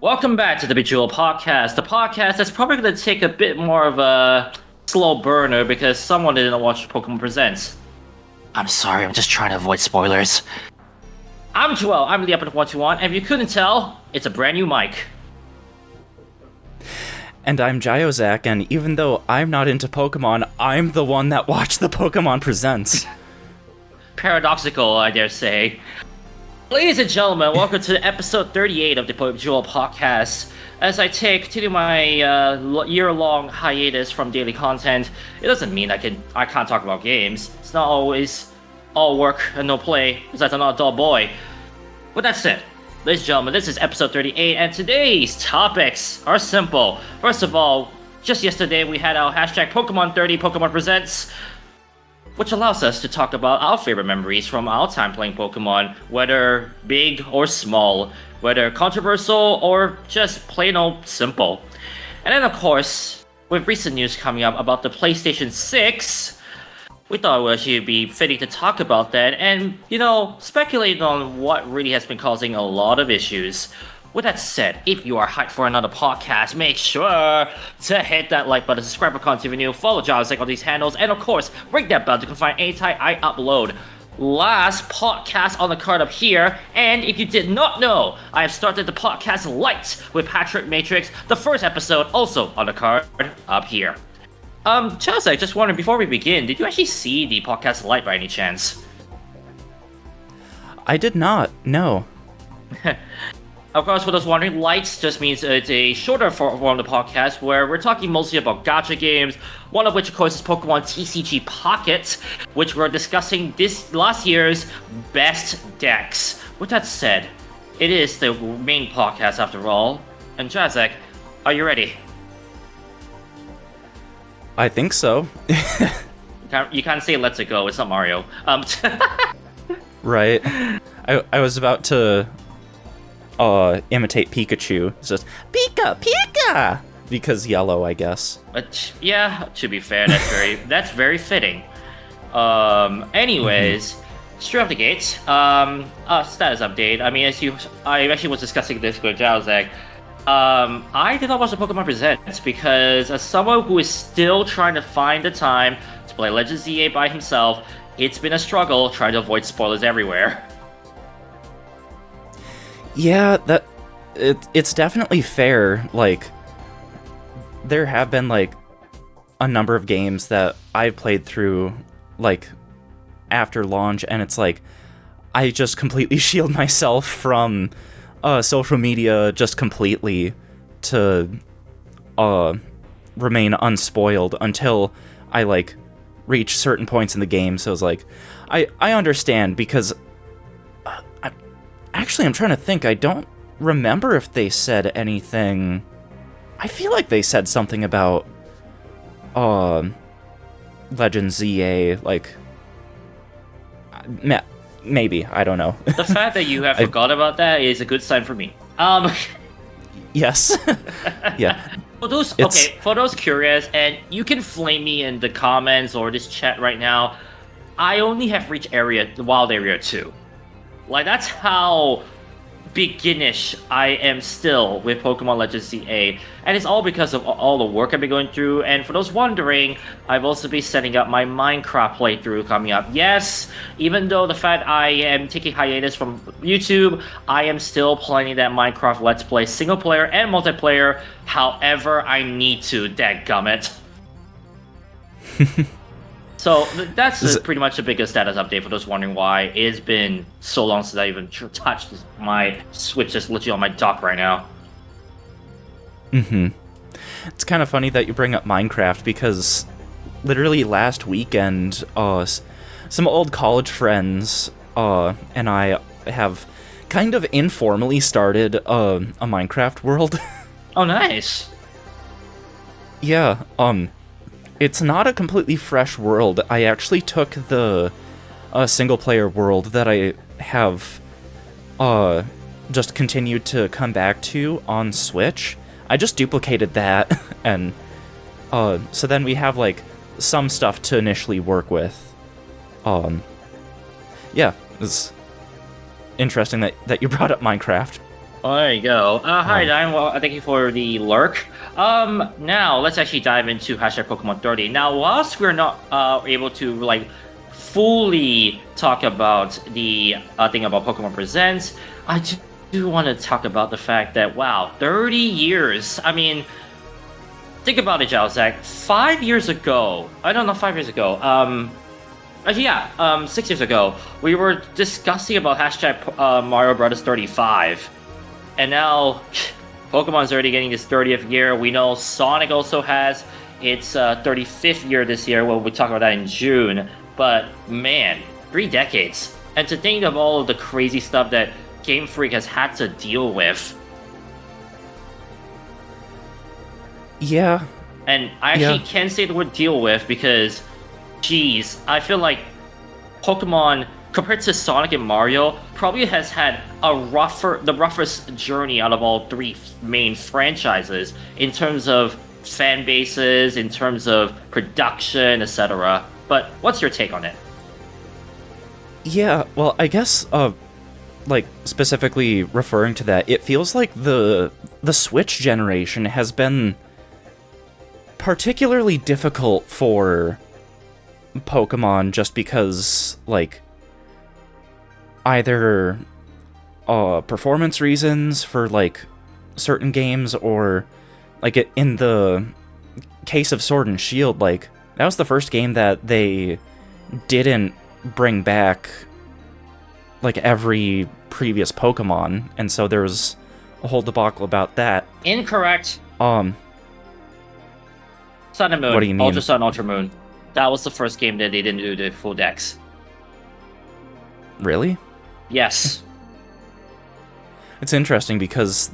Welcome back to the Bejeweled Podcast, the podcast that's probably going to take a bit more of a slow burner because someone didn't watch Pokemon Presents. I'm sorry, I'm just trying to avoid spoilers. I'm Joel, I'm the Epic 121, and if you couldn't tell, it's a brand new mic. And I'm Gyozak, and even though I'm not into Pokemon, I'm the one that watched the Pokemon Presents. Paradoxical, I dare say. Ladies and gentlemen, welcome to episode 38 of the Bejeweled Podcast. As I continue my year-long hiatus from daily content, it doesn't mean I can't talk about games. It's not always all work and no play, because I'm not a dull boy. But that's it. Ladies and gentlemen, this is episode 38, and today's topics are simple. First of all, just yesterday we had our hashtag Pokemon 30 Pokemon Presents, which allows us to talk about our favorite memories from our time playing Pokemon, whether big or small, whether controversial or just plain old simple. And then of course, with recent news coming up about the PlayStation 6, we thought it would actually be fitting to talk about that and, speculate on what really has been causing a lot of issues. With that said, if you are hyped for another podcast, make sure to hit that like button, subscribe for content new, follow Gyozak on these handles, and of course, ring that bell to confirm anytime I upload. Last podcast on the card up here, and if you did not know, I have started the podcast Lights with Patrick Matrix, the first episode also on the card up here. Gyozak, just wondering, before we begin, did you actually see the podcast Light by any chance? I did not, no. Of course, for those wondering, Lights just means it's a shorter form of the podcast where we're talking mostly about gacha games, one of which, of course, is Pokemon TCG Pocket, which we're discussing this last year's best decks. With that said, it is the main podcast after all. And Gyozak, are you ready? I think so. You can't say let's go, it's not Mario. Right. I was about to imitate Pikachu. It's just Pika! Because yellow, I guess. Yeah, to be fair, that's very fitting. Anyways, straight off the gate, status update. I mean, I actually was discussing this with Gyozak. I did not watch the Pokemon Presents because as someone who is still trying to find the time to play Legends ZA by himself, it's been a struggle trying to avoid spoilers everywhere. Yeah, it's definitely fair. Like, there have been, like, a number of games that I've played through, like, after launch, and it's like, I just completely shield myself from social media just completely to remain unspoiled until I, like, reach certain points in the game. So it's like, I understand, because I'm trying to think. I don't remember if they said anything. I feel like they said something about Legends ZA, like, maybe, I don't know. The fact that you have forgot about that is a good sign for me. Yes. Yeah. For those curious, and you can flame me in the comments or this chat right now, I only have reached Wild Area 2. Like, that's how beginnish I am still with Pokemon Legends ZA, and it's all because of all the work I've been going through. And for those wondering, I've also been setting up my Minecraft playthrough coming up. Yes, even though the fact I am taking hiatus from YouTube, I am still playing that Minecraft Let's Play single player and multiplayer however I need to, dadgummit. So that's pretty much the biggest status update for those wondering why it's been so long since I even touched my Switch. Just literally on my dock right now. It's kind of funny that you bring up Minecraft because literally last weekend, some old college friends and I have kind of informally started a Minecraft world. Oh, nice. Yeah. It's not a completely fresh world. I actually took the single-player world that I have just continued to come back to on Switch. I just duplicated that, and so then we have, like, some stuff to initially work with. Yeah, it's interesting that you brought up Minecraft. Well, there you go. Hi, Diane. Well, thank you for the lurk. Now let's actually dive into hashtag Pokemon 30. Now, whilst we're not able to like fully talk about the thing about Pokemon Presents, I do want to talk about the fact that wow, 30 years. I mean, think about it, Jalzak. 5 years ago, I don't know, 5 years ago. Actually, yeah, 6 years ago, we were discussing about hashtag Mario Brothers 35. And now, Pokemon's already getting its 30th year. We know Sonic also has its 35th year this year. Well, we talk about that in June. But, man, 3 decades. And to think of all of the crazy stuff that Game Freak has had to deal with. Yeah. And I actually can say the word deal with because, geez, I feel like Pokemon, compared to Sonic and Mario, probably has had the roughest journey out of all 3 main franchises in terms of fan bases, in terms of production, etc. But what's your take on it? Yeah, well, I guess, like, specifically referring to that, it feels like the Switch generation has been particularly difficult for Pokemon just because, like, either performance reasons for, like, certain games or, like, in the case of Sword and Shield, like, that was the first game that they didn't bring back, like, every previous Pokemon, and so there was a whole debacle about that. Incorrect. Sun and Moon. What do you mean? Ultra Sun, Ultra Moon. That was the first game that they didn't do the full decks. Really? Yes. It's interesting because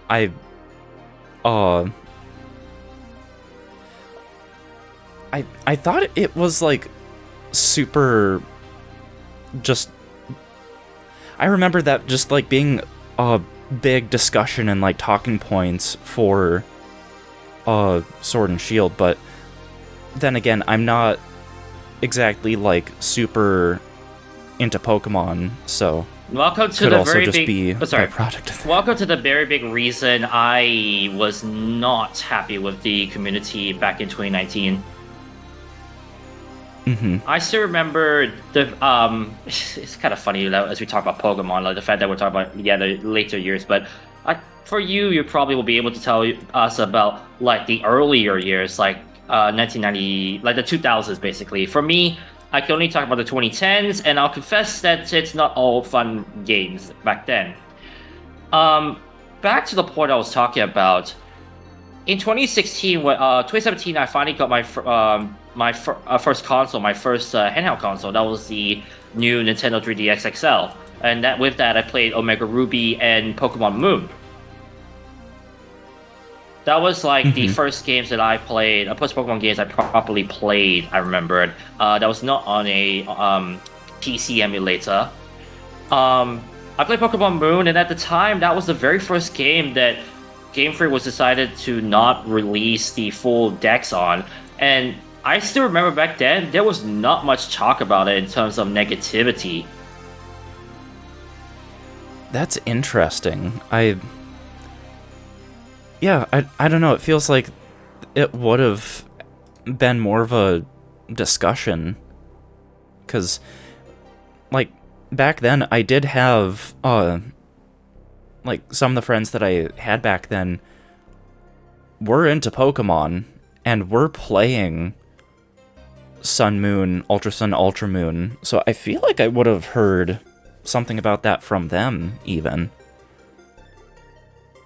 I thought it was, like, super just... I remember that just, like, being a big discussion and, like, talking points for Sword and Shield, but then again, I'm not exactly, like, super into Pokemon, so Welcome to could the also very just big. be a sorry. product of that. Welcome to the very big reason I was not happy with the community back in 2019. Mm-hmm. I still remember the it's kind of funny that as we talk about Pokemon, like the fact that we're talking about the later years, but for you probably will be able to tell us about like the earlier years, like 1990, like the 2000s, basically. For me, I can only talk about the 2010s, and I'll confess that it's not all fun games back then. Back to the point I was talking about. In 2016, 2017, I finally got my first console, my first handheld console. That was the new Nintendo 3DS XL, and with that, I played Omega Ruby and Pokemon Moon. That was like the first games that I played, first Pokemon games I properly played, I remembered. That was not on a PC emulator. I played Pokemon Moon, and at the time, that was the very first game that Game Freak was decided to not release the full decks on. And I still remember back then, there was not much talk about it in terms of negativity. That's interesting. I don't know, it feels like it would have been more of a discussion. Because, like, back then, I did have, like, some of the friends that I had back then were into Pokemon, and were playing Sun Moon, Ultra Sun, Ultra Moon, so I feel like I would have heard something about that from them, even.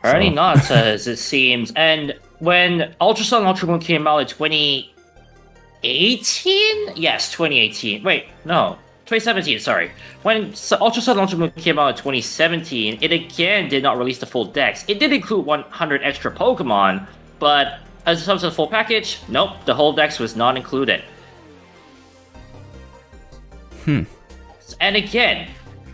Apparently not, as it seems. And when Ultra Sun Ultra Moon came out in 2018? Yes, 2018. Wait, no. 2017, sorry. When Ultra Sun Ultra Moon came out in 2017, it again did not release the full decks. It did include 100 extra Pokemon, but as terms of the full package, nope, the whole dex was not included. And again,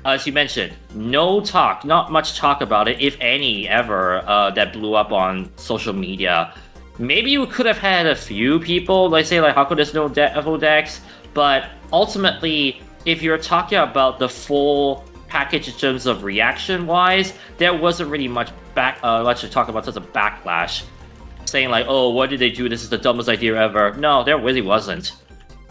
as you mentioned, not much talk about it, if any, ever, that blew up on social media. Maybe you could have had a few people, like say, like, how come there's no full decks? But ultimately, if you're talking about the full package in terms of reaction-wise, there wasn't really much much to talk about in terms of backlash. Saying like, oh, what did they do? This is the dumbest idea ever. No, there really wasn't.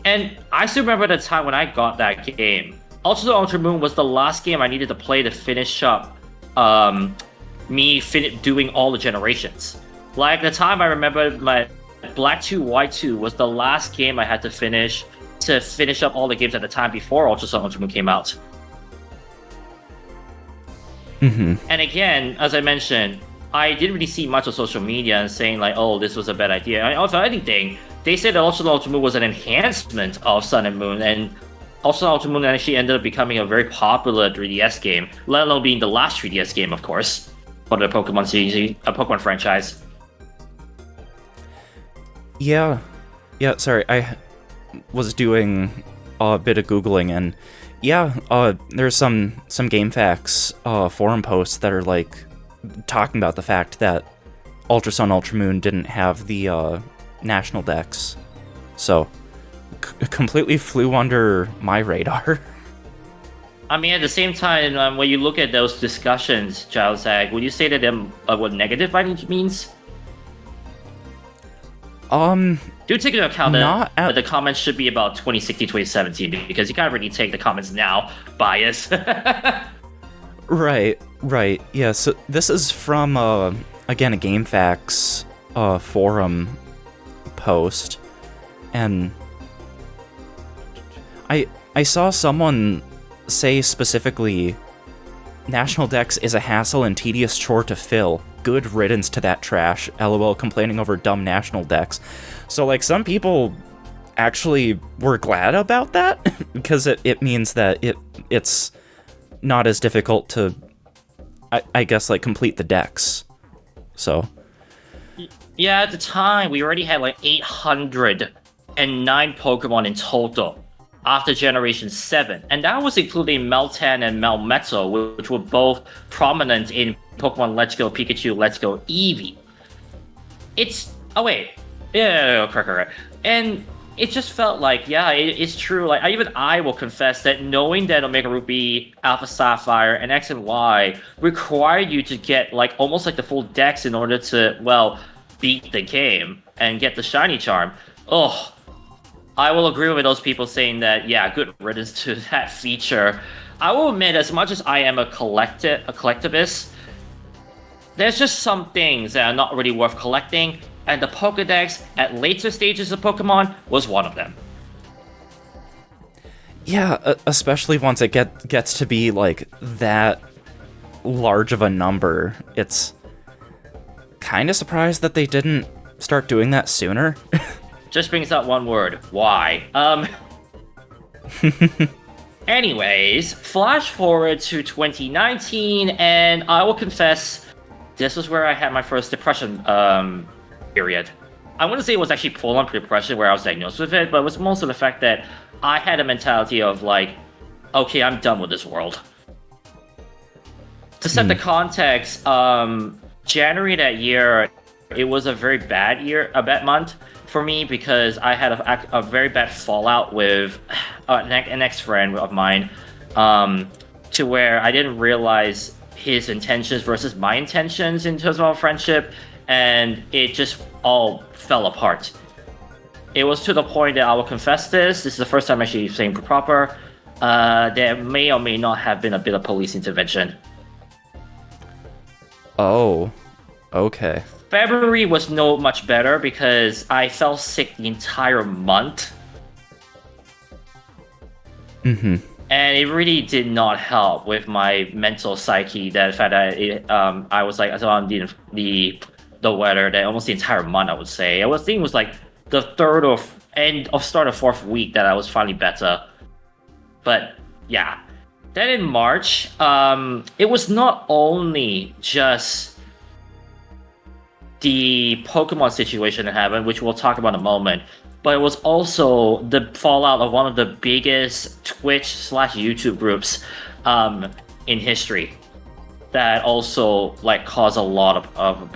And I still remember the time when I got that game. Ultra Sun Ultra Moon was the last game I needed to play to finish up doing all the generations. Like the time I remember my Black 2 White 2 was the last game I had to finish up all the games at the time before Ultra Sun Ultra Moon came out. Mm-hmm. And again, as I mentioned, I didn't really see much of social media and saying like, oh, this was a bad idea. And also, anything, they said that Ultra Sun Ultra Moon was an enhancement of Sun and Moon, and Ultra Sun Ultra Moon actually ended up becoming a very popular 3DS game, let alone being the last 3DS game, of course, for the Pokemon series, a Pokemon franchise. Yeah, sorry, I was doing a bit of Googling, and yeah, there's some GameFAQs forum posts that are like talking about the fact that Ultra Sun Ultra Moon didn't have the national dex, so completely flew under my radar. I mean, at the same time, when you look at those discussions, Jalzag, would you say that them were negative by any means? Do take into account that the comments should be about 2016, 2017, because you can't really take the comments now bias. Right. Yeah, so this is from, again, a GameFAQs forum post, and I saw someone say specifically, National Dex is a hassle and tedious chore to fill. Good riddance to that trash. LOL, complaining over dumb National Dex. So, like, some people actually were glad about that, because it means that it's not as difficult to, I guess, like, complete the decks. So. Yeah, at the time, we already had, like, 809 Pokemon in total after Generation 7. And that was including Meltan and Melmetal, which were both prominent in Pokemon Let's Go Pikachu, Let's Go Eevee. Correct. And it just felt like, yeah, it's true. Like, I will confess that knowing that Omega Ruby, Alpha Sapphire, and X and Y required you to get, like, almost like the full decks in order to, well, beat the game and get the Shiny Charm. Oh, I will agree with those people saying that, yeah, good riddance to that feature. I will admit, as much as I am a collectivist, there's just some things that are not really worth collecting, and the Pokédex at later stages of Pokemon was one of them. Yeah, especially once it gets to be, like, that large of a number. It's kind of surprised that they didn't start doing that sooner. Just brings up one word. Why? Anyways, flash forward to 2019, and I will confess, this was where I had my first depression period. I wouldn't say it was actually full-on depression where I was diagnosed with it, but it was most of the fact that I had a mentality of like, okay, I'm done with this world. To set the context, January that year, it was a very bad month for me, because I had a very bad fallout with an ex-friend of mine, to where I didn't realize his intentions versus my intentions in terms of our friendship, and it just all fell apart. It was to the point that I will confess this is the first time actually saying proper, there may or may not have been a bit of police intervention. Oh, okay. February was no much better because I fell sick the entire month. Mm-hmm. And it really did not help with my mental psyche. That the fact that I was like, I was on the weather that almost the entire month, I would say. I think it was like the third or start of fourth week that I was finally better. But yeah. Then in March, it was not only just the Pokemon situation that happened, which we'll talk about in a moment, but it was also the fallout of one of the biggest Twitch/YouTube groups in history that also like caused a lot of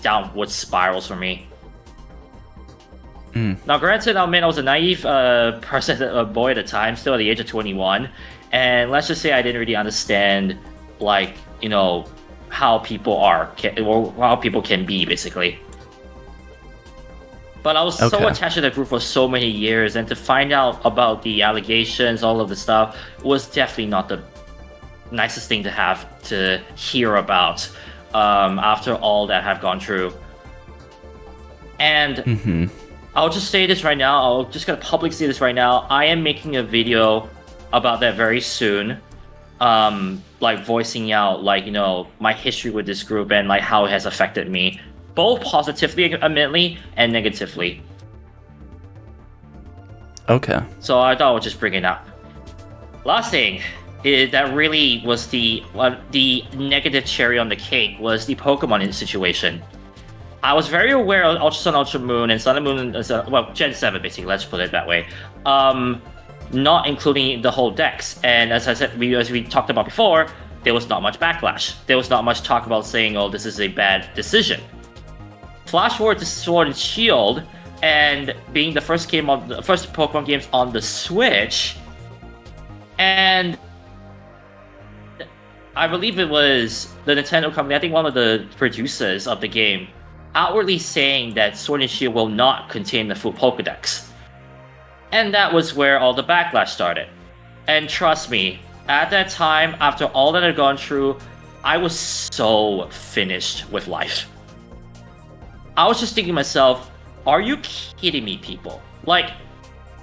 downward spirals for me. Now, granted, I was a naive boy at the time, still at the age of 21, And let's just say I didn't really understand, like, how people are, or how people can be, basically. But I was so attached to the group for so many years, and to find out about the allegations, all of the stuff, was definitely not the nicest thing to have to hear about after all that have gone through. And I'll just say this right now. I'll just gonna publicly say this right now. I am making a video about that very soon, like voicing out, like, my history with this group and like how it has affected me, both positively, admittedly, and negatively. Okay. So I thought I would just bring it up. Last thing that really was the negative cherry on the cake was the Pokemon situation. I was very aware of Ultra Sun, Ultra Moon, and Sun and Moon, Gen 7, basically, let's put it that way. Not including the whole decks. And as I said, as we talked about before, there was not much backlash. There was not much talk about saying, oh, this is a bad decision. Flash forward to Sword and Shield, and being the first Pokemon games on the Switch, and I believe it was the Nintendo company, I think one of the producers of the game, outwardly saying that Sword and Shield will not contain the full Pokédex. And that was where all the backlash started. And trust me, at that time, after all that I'd gone through, I was so finished with life. I was just thinking to myself, are you kidding me, people? Like,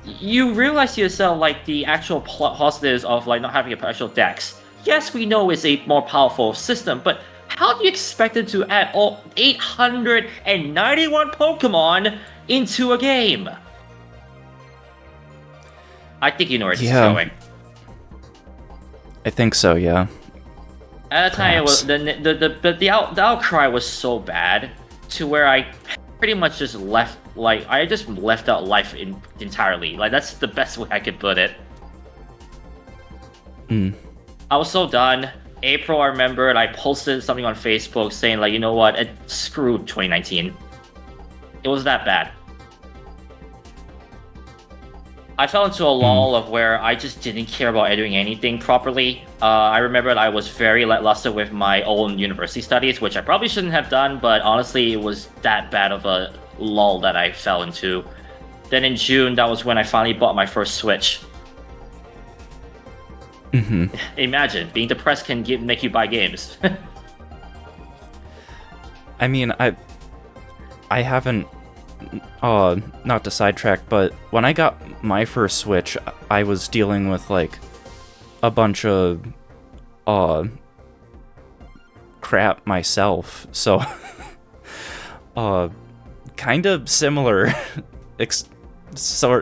you realize to yourself, like, the actual positives of, like, not having a actual dex. Yes, we know it's a more powerful system, but how do you expect it to add all 891 Pokemon into a game? I think you know where this is going. I think so, yeah. At the time, it was, the outcry was so bad to where I pretty much just left out life entirely. Like, that's the best way I could put it. I was so done. April, I remember, I posted something on Facebook saying, like, you know what, screw 2019. It was that bad. I fell into a lull of where I just didn't care about doing anything properly. I remember I was very lackluster with my own university studies, which I probably shouldn't have done, but honestly, it was that bad of a lull that I fell into. Then in June, that was when I finally bought my first Switch. Imagine, being depressed can make you buy games. I mean, I haven't, not to sidetrack, but when I got my first Switch, I was dealing with, like, a bunch of, crap myself, so, kind of similar,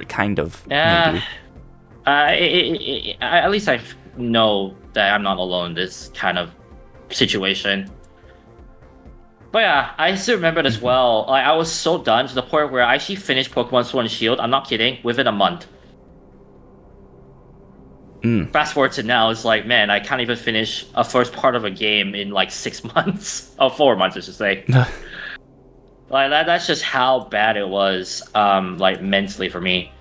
kind of, maybe. At least I know that I'm not alone in this kind of situation. But yeah, I still remember it as well. Like, I was so done to the point where I actually finished Pokemon Sword and Shield, I'm not kidding, within a month. Fast forward to now, it's like, man, I can't even finish a first part of a game in like 6 months. Oh, 4 months, I should say. Like, that's just how bad it was, like, mentally for me.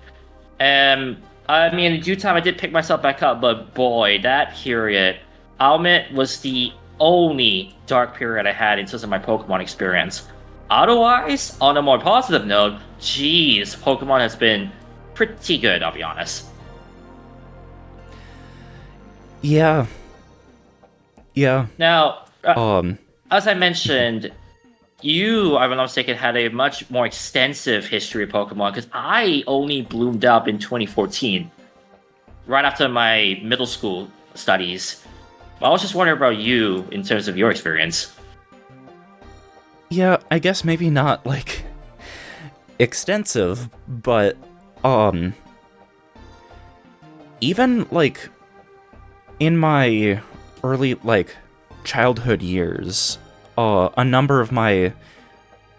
I mean, in due time, I did pick myself back up, but boy, that period, I'll admit, was the only dark period I had in terms of my Pokemon experience. Otherwise, on a more positive note, geez, Pokemon has been pretty good, I'll be honest. Yeah. Now, as I mentioned, you, if I'm not mistaken, had a much more extensive history of Pokemon, because I only bloomed up in 2014, right after my middle school studies. I was just wondering about you in terms of your experience. Yeah, I guess maybe not, like, extensive, but, even, like, in my early, like, childhood years, a number of my,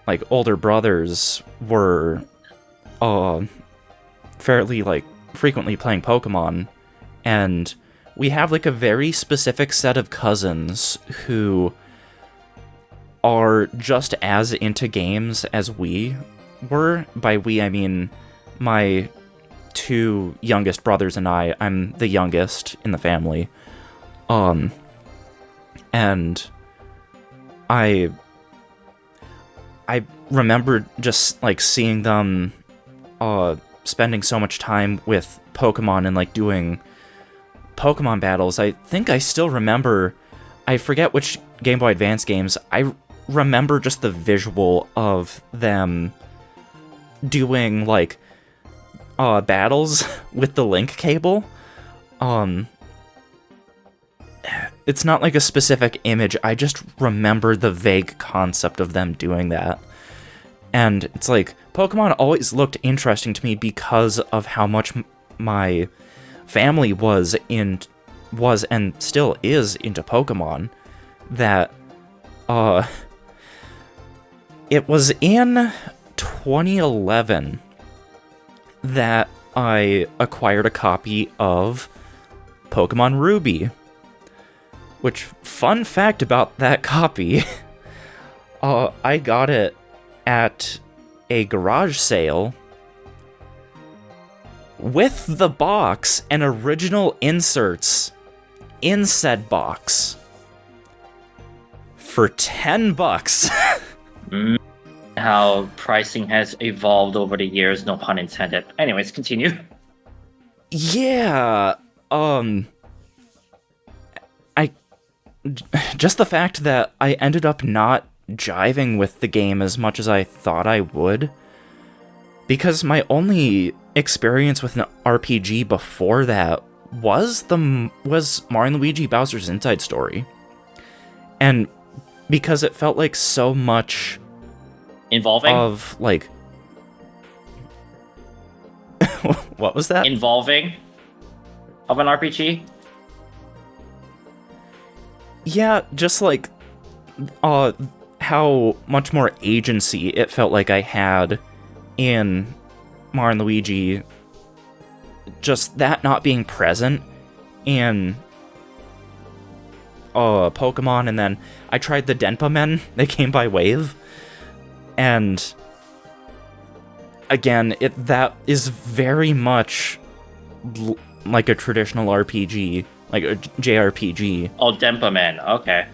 like, older brothers were, fairly, like, frequently playing Pokemon, and we have, like, a very specific set of cousins who are just as into games as we were. By we, I mean my two youngest brothers and I'm the youngest in the family. And I remember just, like, seeing them spending so much time with Pokemon and, like, doing Pokemon battles. I think I still remember, I forget which Game Boy Advance games, I remember just the visual of them doing, like, battles with the link cable. It's not like a specific image, I just remember the vague concept of them doing that. And it's like, Pokemon always looked interesting to me because of how much my family was and still is into Pokemon. That, it was in 2011 that I acquired a copy of Pokemon Ruby. Which, fun fact about that copy, I got it at a garage sale with the box and original inserts in said box for $10. How pricing has evolved over the years, no pun intended. Anyways, continue. Yeah, just the fact that I ended up not jiving with the game as much as I thought I would, because my only experience with an RPG before that was Mario & Luigi Bowser's Inside Story, and because it felt like so much involving of, like, what was that? Involving of an RPG? Yeah, just like how much more agency it felt like I had in Mario & Luigi. Just that not being present in Pokemon, and then I tried the Denpa Men. They came by wave, and again, that is very much like a traditional RPG. Like a JRPG. Oh, Denpa Man, okay.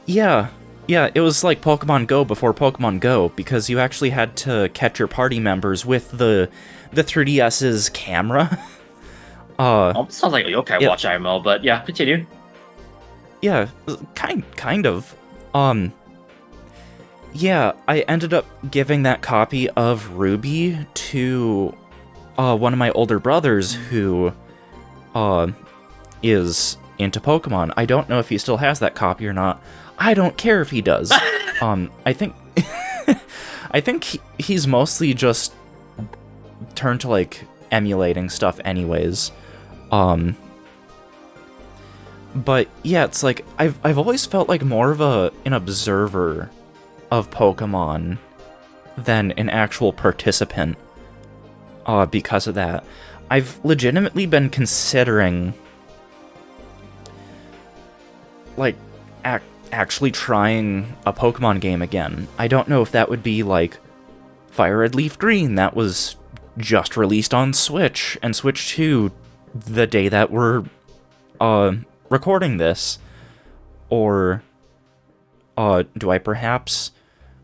Yeah, it was like Pokemon Go before Pokemon Go, because you actually had to catch your party members with the 3DS's camera. Sounds like a Yokai Watch IMO, but yeah, continue. Yeah, kind of. Yeah, I ended up giving that copy of Ruby to one of my older brothers who is into Pokemon. I don't know if he still has that copy or not. I don't care if he does. I think I think he's mostly just turned to, like, emulating stuff anyways. But yeah, it's like I've always felt like more of an observer of Pokemon than an actual participant. Because of that, I've legitimately been considering, like, actually trying a Pokemon game again. I don't know if that would be like Fire Red Leaf Green, that was just released on Switch, and Switch 2 the day that we're recording this. Or do I perhaps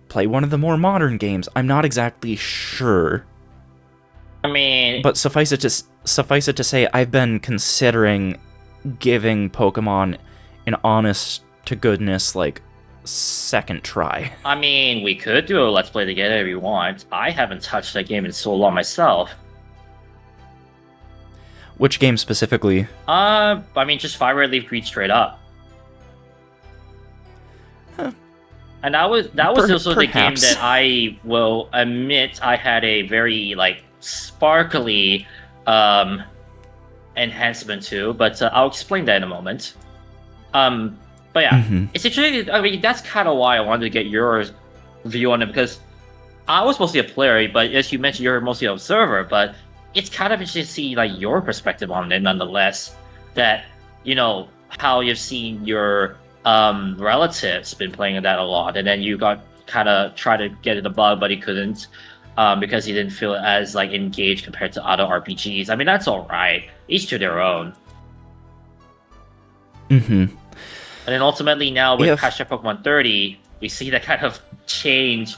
play one of the more modern games? I'm not exactly sure. I mean, but suffice it to say, I've been considering giving Pokemon an honest to goodness, like, second try. I mean, we could do a Let's Play together if you want. I haven't touched that game in so long myself. Which game specifically? I mean, just Fire Red Leaf Green straight up. Huh. And that was also the game perhaps. that I will admit I had a very, like, sparkly enhancement to, but I'll explain that in a moment. But yeah, It's interesting. I mean, that's kind of why I wanted to get your view on it, because I was mostly a player, but as you mentioned, you're mostly an observer. But it's kind of interesting to see, like, your perspective on it, nonetheless. That, you know, how you've seen your relatives been playing that a lot, and then you got kind of try to get in the bug, but he couldn't. because he didn't feel as like engaged compared to other RPGs. I mean, that's all right. Each to their own. Mm-hmm. And then ultimately now with hashtag Pokemon 30, we see that kind of change.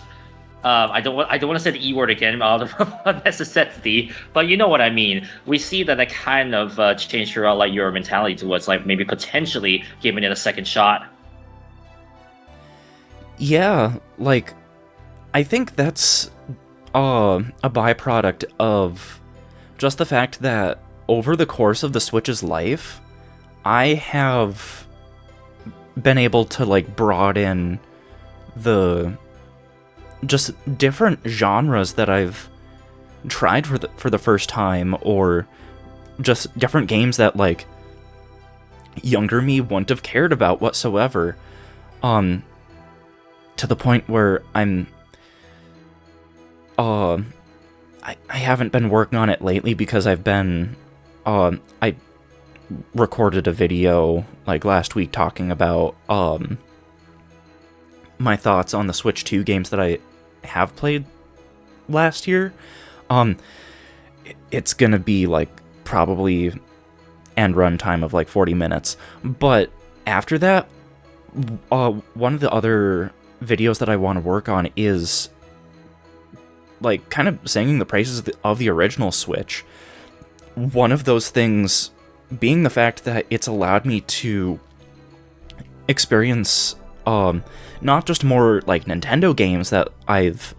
I don't want to say the E word again out of necessity, but you know what I mean. We see that kind of change throughout like your mentality towards like maybe potentially giving it a second shot. Yeah, like I think that's a byproduct of just the fact that over the course of the Switch's life, I have been able to like broaden the just different genres that I've tried for the first time, or just different games that like younger me wouldn't have cared about whatsoever. To the point where I haven't been working on it lately because I've been I recorded a video like last week talking about my thoughts on the Switch 2 games that I have played last year. It's gonna be like probably end run time of like 40 minutes, but after that, one of the other videos that I want to work on is like kind of singing the praises of the original Switch. One of those things being the fact that it's allowed me to experience not just more like Nintendo games that I've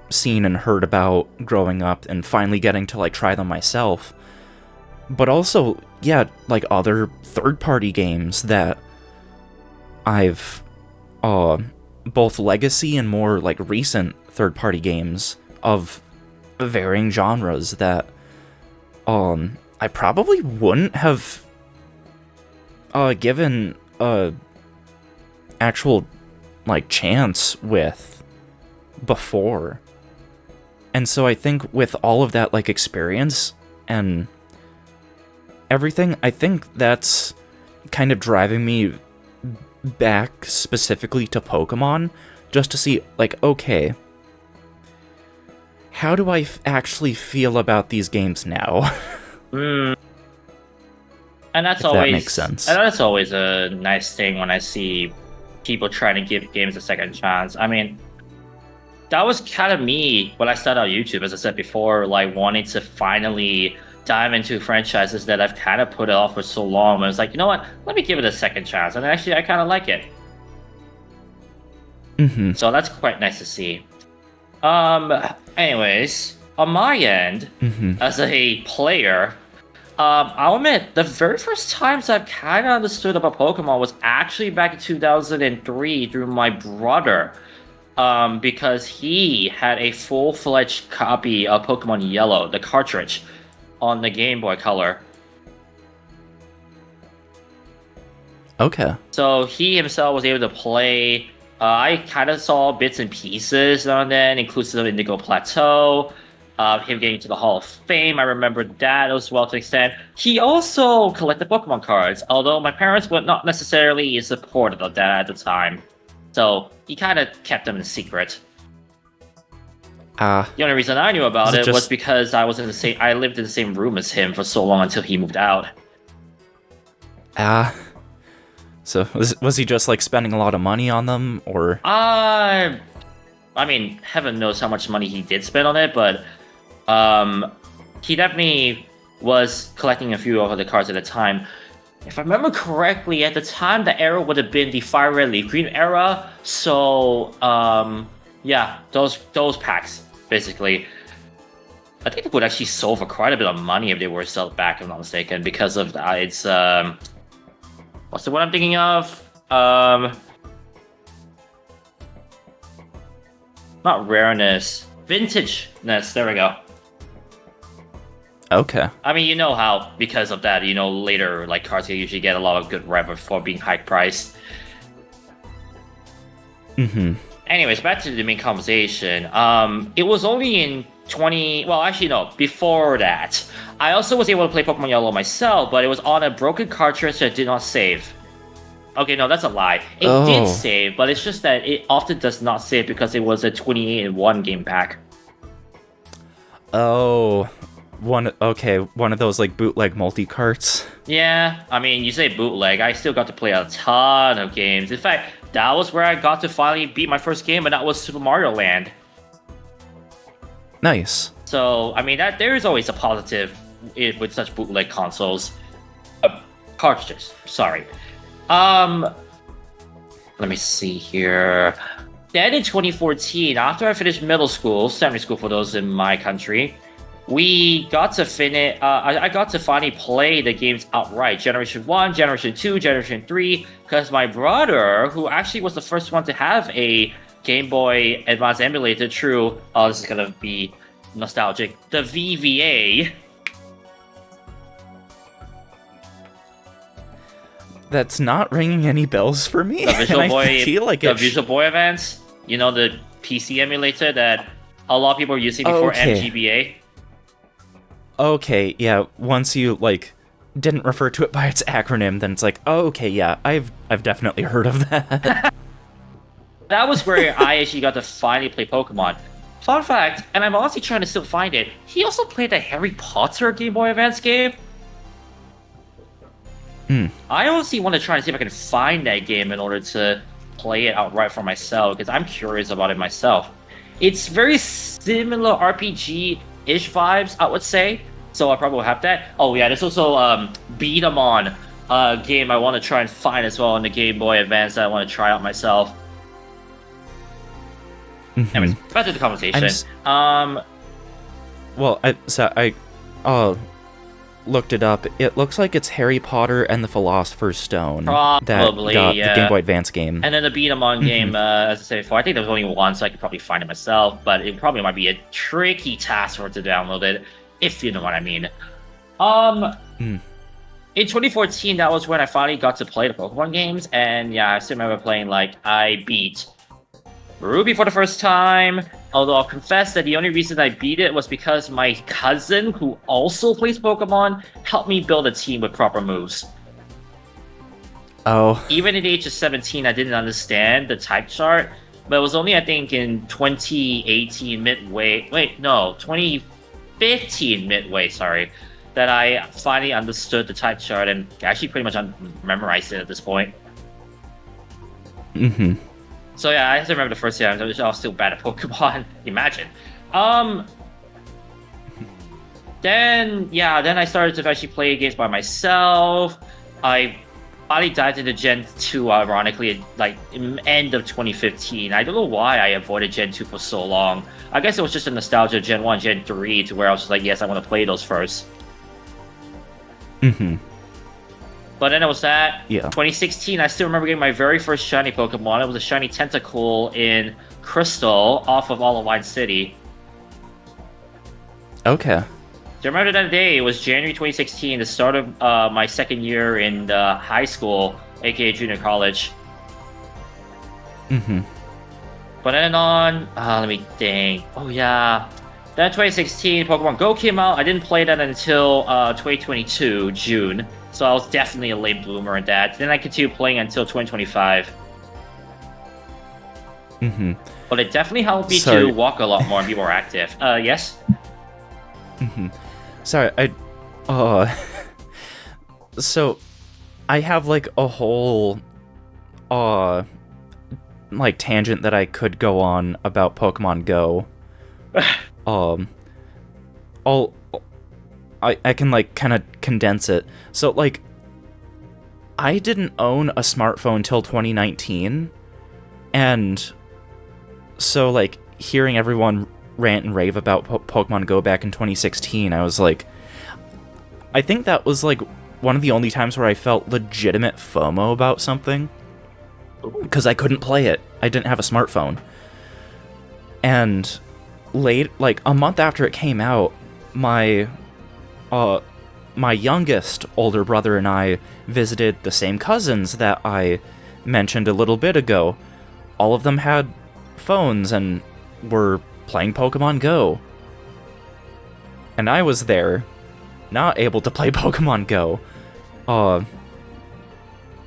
seen and heard about growing up and finally getting to like try them myself, but also like other third-party games that I've both legacy and more like recent third-party games of varying genres that I probably wouldn't have given a actual like chance with before. And so I think with all of that like experience and everything, I think that's kind of driving me back specifically to Pokemon, just to see like, okay, how do I actually feel about these games now? And that's that makes sense. And that's always a nice thing when I see people trying to give games a second chance. I mean, that was kind of me when I started on YouTube, as I said before, like wanting to finally dive into franchises that I've kind of put off for so long. I was like, you know what? Let me give it a second chance. And actually, I kind of like it. Mm-hmm. So that's quite nice to see. Anyways, on my end, as a player, I'll admit, the very first times I've kind of understood about Pokemon was actually back in 2003 through my brother. Because he had a full-fledged copy of Pokemon Yellow, the cartridge, on the Game Boy Color. Okay. So he himself was able to play. I kind of saw bits and pieces now and then, inclusive of Indigo Plateau, him getting to the Hall of Fame. I remember that as well to an extent. He also collected Pokemon cards, although my parents were not necessarily supportive of that at the time. So he kind of kept them in secret. The only reason I knew about it was because I lived in the same room as him for so long until he moved out. So was he just like spending a lot of money on them, or? I mean, heaven knows how much money he did spend on it, but he definitely was collecting a few of the cards at a time. If I remember correctly, at the time, the era would have been the Fire Red Leaf Green era. So, yeah, those packs, basically. I think it would actually sell for quite a bit of money if they were sold back, if I'm not mistaken, because of its, what's the one I'm thinking of? Not rareness, vintageness, there we go. Okay. I mean, you know how, because of that, later, like, cards usually get a lot of good rep for being high priced. Anyways, back to the main conversation. It was only in before that. I also was able to play Pokemon Yellow myself, but it was on a broken cartridge that did not save. Okay, no, that's a lie. It did save, but it's just that it often does not save because it was a 28-in-1 game pack. Oh, one of those like bootleg multi-carts. Yeah, I mean, you say bootleg, I still got to play a ton of games. In fact, that was where I got to finally beat my first game, and that was Super Mario Land. Nice. So, I mean, that there is always a positive with such bootleg consoles. Cartridges, sorry. Let me see here. Then in 2014, after I finished middle school, secondary school for those in my country, we got to finish. I got to finally play the games outright. Generation 1, Generation 2, Generation 3, because my brother, who actually was the first one to have a Game Boy Advance emulator, this is gonna be nostalgic, the VVA. That's not ringing any bells for me. The Visual Boy, I feel like the Visual Boy Advance, you know, the PC emulator that a lot of people were using before MGBA. Okay, yeah. Once you like didn't refer to it by its acronym, then it's like, oh, okay, yeah, I've definitely heard of that. That was where I actually got to finally play Pokemon. Fun fact, and I'm honestly trying to still find it, he also played the Harry Potter Game Boy Advance game. I honestly want to try and see if I can find that game in order to play it outright for myself, because I'm curious about it myself. It's very similar RPG-ish vibes, I would say, so I probably will have that. Oh yeah, there's also Beat 'em On game I want to try and find as well on the Game Boy Advance that I want to try out myself. Anyways, back to the conversation. Well, I looked it up. It looks like it's Harry Potter and the Philosopher's Stone. Probably, that got yeah. the Game Boy Advance game. And then the Beat 'em On game, as I said before, I think there was only one, so I could probably find it myself, but it probably might be a tricky task for it to download it, if you know what I mean. In 2014, that was when I finally got to play the Pokemon games, and yeah, I still remember playing, I beat Ruby for the first time, although I'll confess that the only reason I beat it was because my cousin, who also plays Pokemon, helped me build a team with proper moves. Oh. Even at the age of 17, I didn't understand the type chart, but it was only, I think, in 2015 midway, that I finally understood the type chart and actually pretty much memorized it at this point. So yeah, I have to remember the first time I was still bad at Pokemon. Imagine. Then I started to actually play games by myself. I finally dived into Gen 2, ironically, end of 2015. I don't know why I avoided Gen 2 for so long. I guess it was just a nostalgia of Gen 1, Gen 3, to where I was just like, yes, I want to play those first. But then it was that. Yeah. 2016, I still remember getting my very first shiny Pokemon. It was a shiny Tentacool in Crystal off of All-in-One City. Okay. Do you remember that day? It was January 2016, the start of my second year in high school, aka junior college. But then on, let me think. Oh yeah. Then 2016, Pokemon Go came out. I didn't play that until 2022, June. So I was definitely a late bloomer in that. Then I continued playing until 2025. But it definitely helped me to walk a lot more and be more active. Yes? Sorry, so I have a whole tangent that I could go on about Pokemon Go. I can kind of condense it. So I didn't own a smartphone till 2019, and so hearing everyone rant and rave about Pokemon Go back in 2016, I was like, I think that was one of the only times where I felt legitimate FOMO about something, because I couldn't play it. I didn't have a smartphone. And a month after it came out, my youngest older brother and I visited the same cousins that I mentioned a little bit ago. All of them had phones and were playing Pokemon Go. And I was there, not able to play Pokemon Go.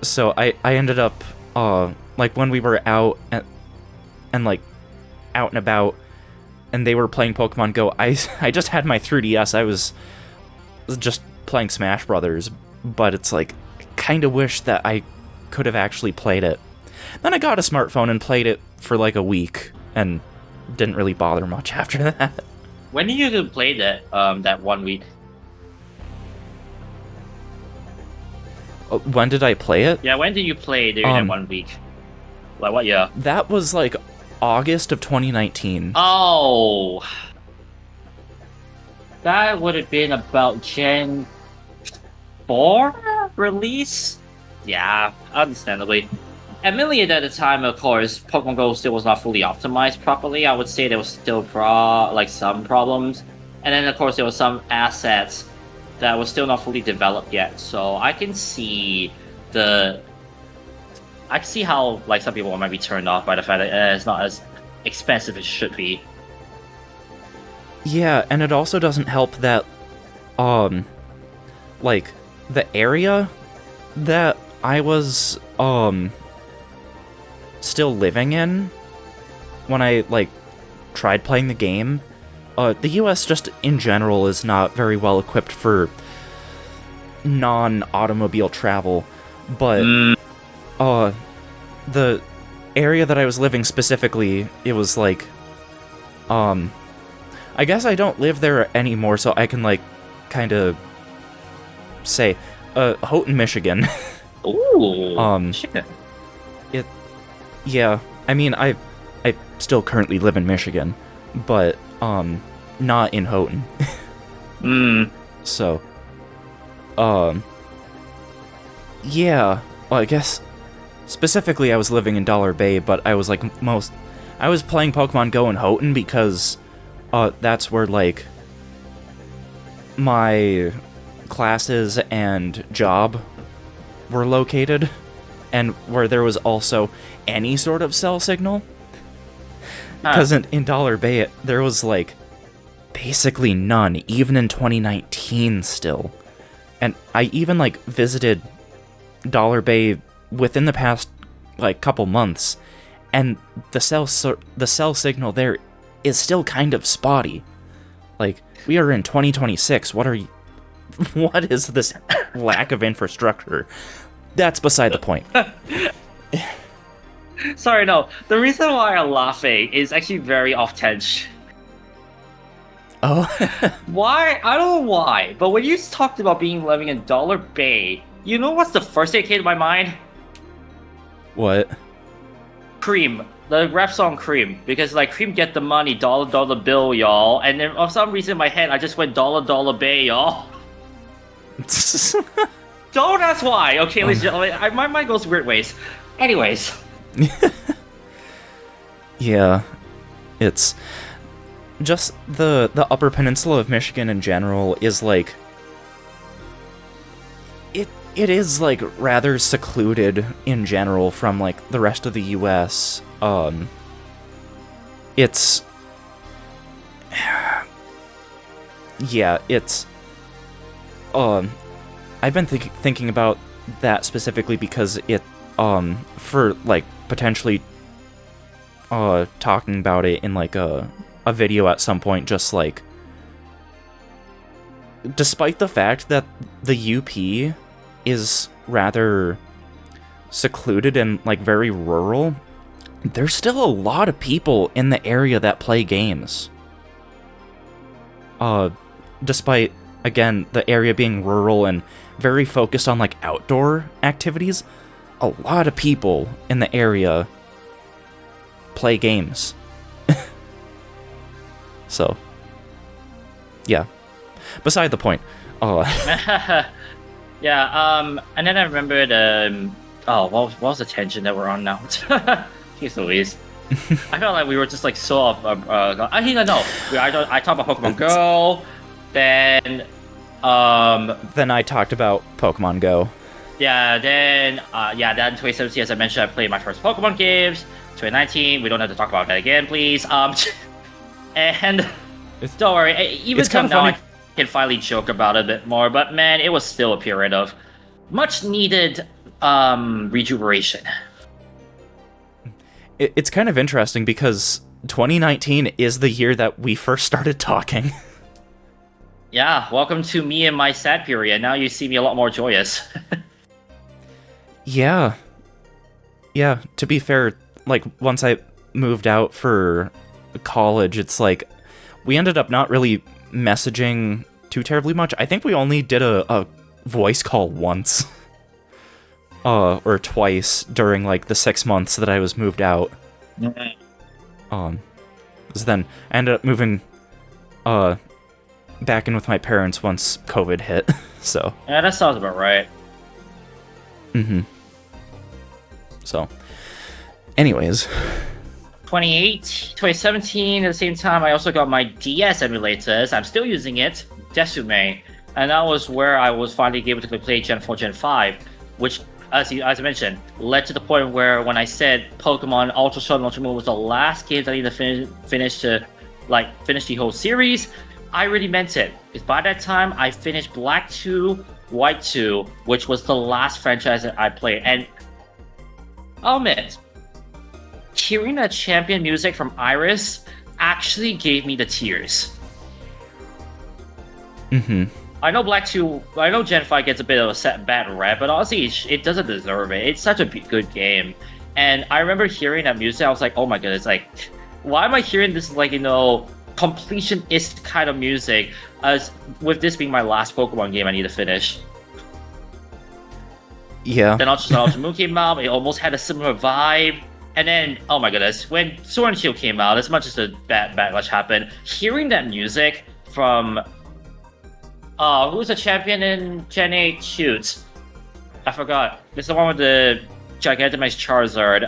So I ended up, like, when we were out and like, out and about, and they were playing Pokemon Go, I just had my 3DS. I was just playing Smash Brothers, but it's like, kind of wish that I could have actually played it. Then I got a smartphone and played it for like a week, and didn't really bother much after that. When did you play that 1 week? When did I play it? Yeah, when did you play during that 1 week? Like what year? That was like August of 2019. Oh, that would have been about Gen 4 release. Yeah, understandably. Admittedly, at the time, of course, Pokemon Go still was not fully optimized properly. I would say there was still some problems, and then of course there was some assets that was still not fully developed yet. So I can see how like some people might be turned off by the fact that it's not as expensive as it should be. Yeah, and it also doesn't help that, like, the area that I was, still living in when I, like, tried playing the game, the US just in general is not very well equipped for non-automobile travel, but, the area that I was living specifically, it was like, I guess I don't live there anymore, so I can, like, kind of say, Houghton, Michigan. Ooh, shit. Yeah, I mean, I still currently live in Michigan, but, not in Houghton. So, yeah, well, I guess, specifically I was living in Dollar Bay, but I was, like, I was playing Pokemon Go in Houghton because, that's where, like, my classes and job were located, and where there was also any sort of cell signal. Because in Dollar Bay, there was, like, basically none, even in 2019 still. And I even, like, visited Dollar Bay within the past, like, couple months, and the cell signal there is still kind of spotty. Like, we are in 2026, what is this lack of infrastructure? That's beside the point. Sorry, no. The reason why I'm laughing is actually very off-tension. Oh. Why? I don't know why, but when you talked about living in Dollar Bay, you know what's the first thing that came to my mind? What? Cream. The rap song Cream. Because, like, Cream get the money, dollar, dollar bill, y'all. And then, for some reason in my head, I just went dollar, dollar bay, y'all. Don't ask why. Okay, ladies and gentlemen, my mind goes weird ways. Anyways. Yeah. It's just the Upper Peninsula of Michigan in general is, like, it is, like, rather secluded in general from, like, the rest of the US. It's... Yeah, it's... I've been thinking about that specifically because it, for, like, potentially, talking about it in, like, a video at some point, just, like... Despite the fact that the UP is rather secluded and, like, very rural, there's still a lot of people in the area that play games. Despite, again, the area being rural and very focused on, like, outdoor activities, a lot of people in the area play games. So, yeah. Beside the point. Yeah, and then I remembered, what was the tension that we're on now? Jeez Louise. I felt like we were just, like, so off, I think I know. I talked about Pokemon Go, then I talked about Pokemon Go. Yeah, then 2017, as I mentioned, I played my first Pokemon games. 2019, we don't have to talk about that again, please. And don't worry, even till now, I can finally joke about it a bit more, but man, it was still a period of much needed rejuvenation. It's kind of interesting because 2019 is the year that we first started talking. Yeah, welcome to me and my sad period. Now you see me a lot more joyous. Yeah. Yeah, to be fair, like, once I moved out for college, it's like, we ended up not really messaging too terribly much. I think we only did a voice call once. Or twice during, like, the 6 months that I was moved out. So then I ended up moving, back in with my parents once COVID hit, so. Yeah, that sounds about right. Mm-hmm. So, anyways. 2017, at the same time, I also got my DS emulators. I'm still using it, Desume. And that was where I was finally able to play Gen 4, Gen 5, which, as I mentioned, led to the point where when I said Pokemon Ultra Sun and Ultra Moon was the last game that I need to finish the whole series, I really meant it. Because by that time, I finished Black 2, White 2, which was the last franchise that I played. And I'll admit, hearing the champion music from Iris actually gave me the tears. Mm-hmm. I know Gen 5 gets a bit of a bad rep, but honestly, it doesn't deserve it. It's such a good game. And I remember hearing that music, I was like, oh my goodness, like, why am I hearing this, like, completionist kind of music, as with this being my last Pokemon game I need to finish. Yeah. Then Ultra Moon came out, it almost had a similar vibe. And then, oh my goodness, when Sword and Shield came out, as much as the backlash happened, hearing that music from who's the champion in Gen 8? Shoot, I forgot. This is the one with the Gigantamax Charizard.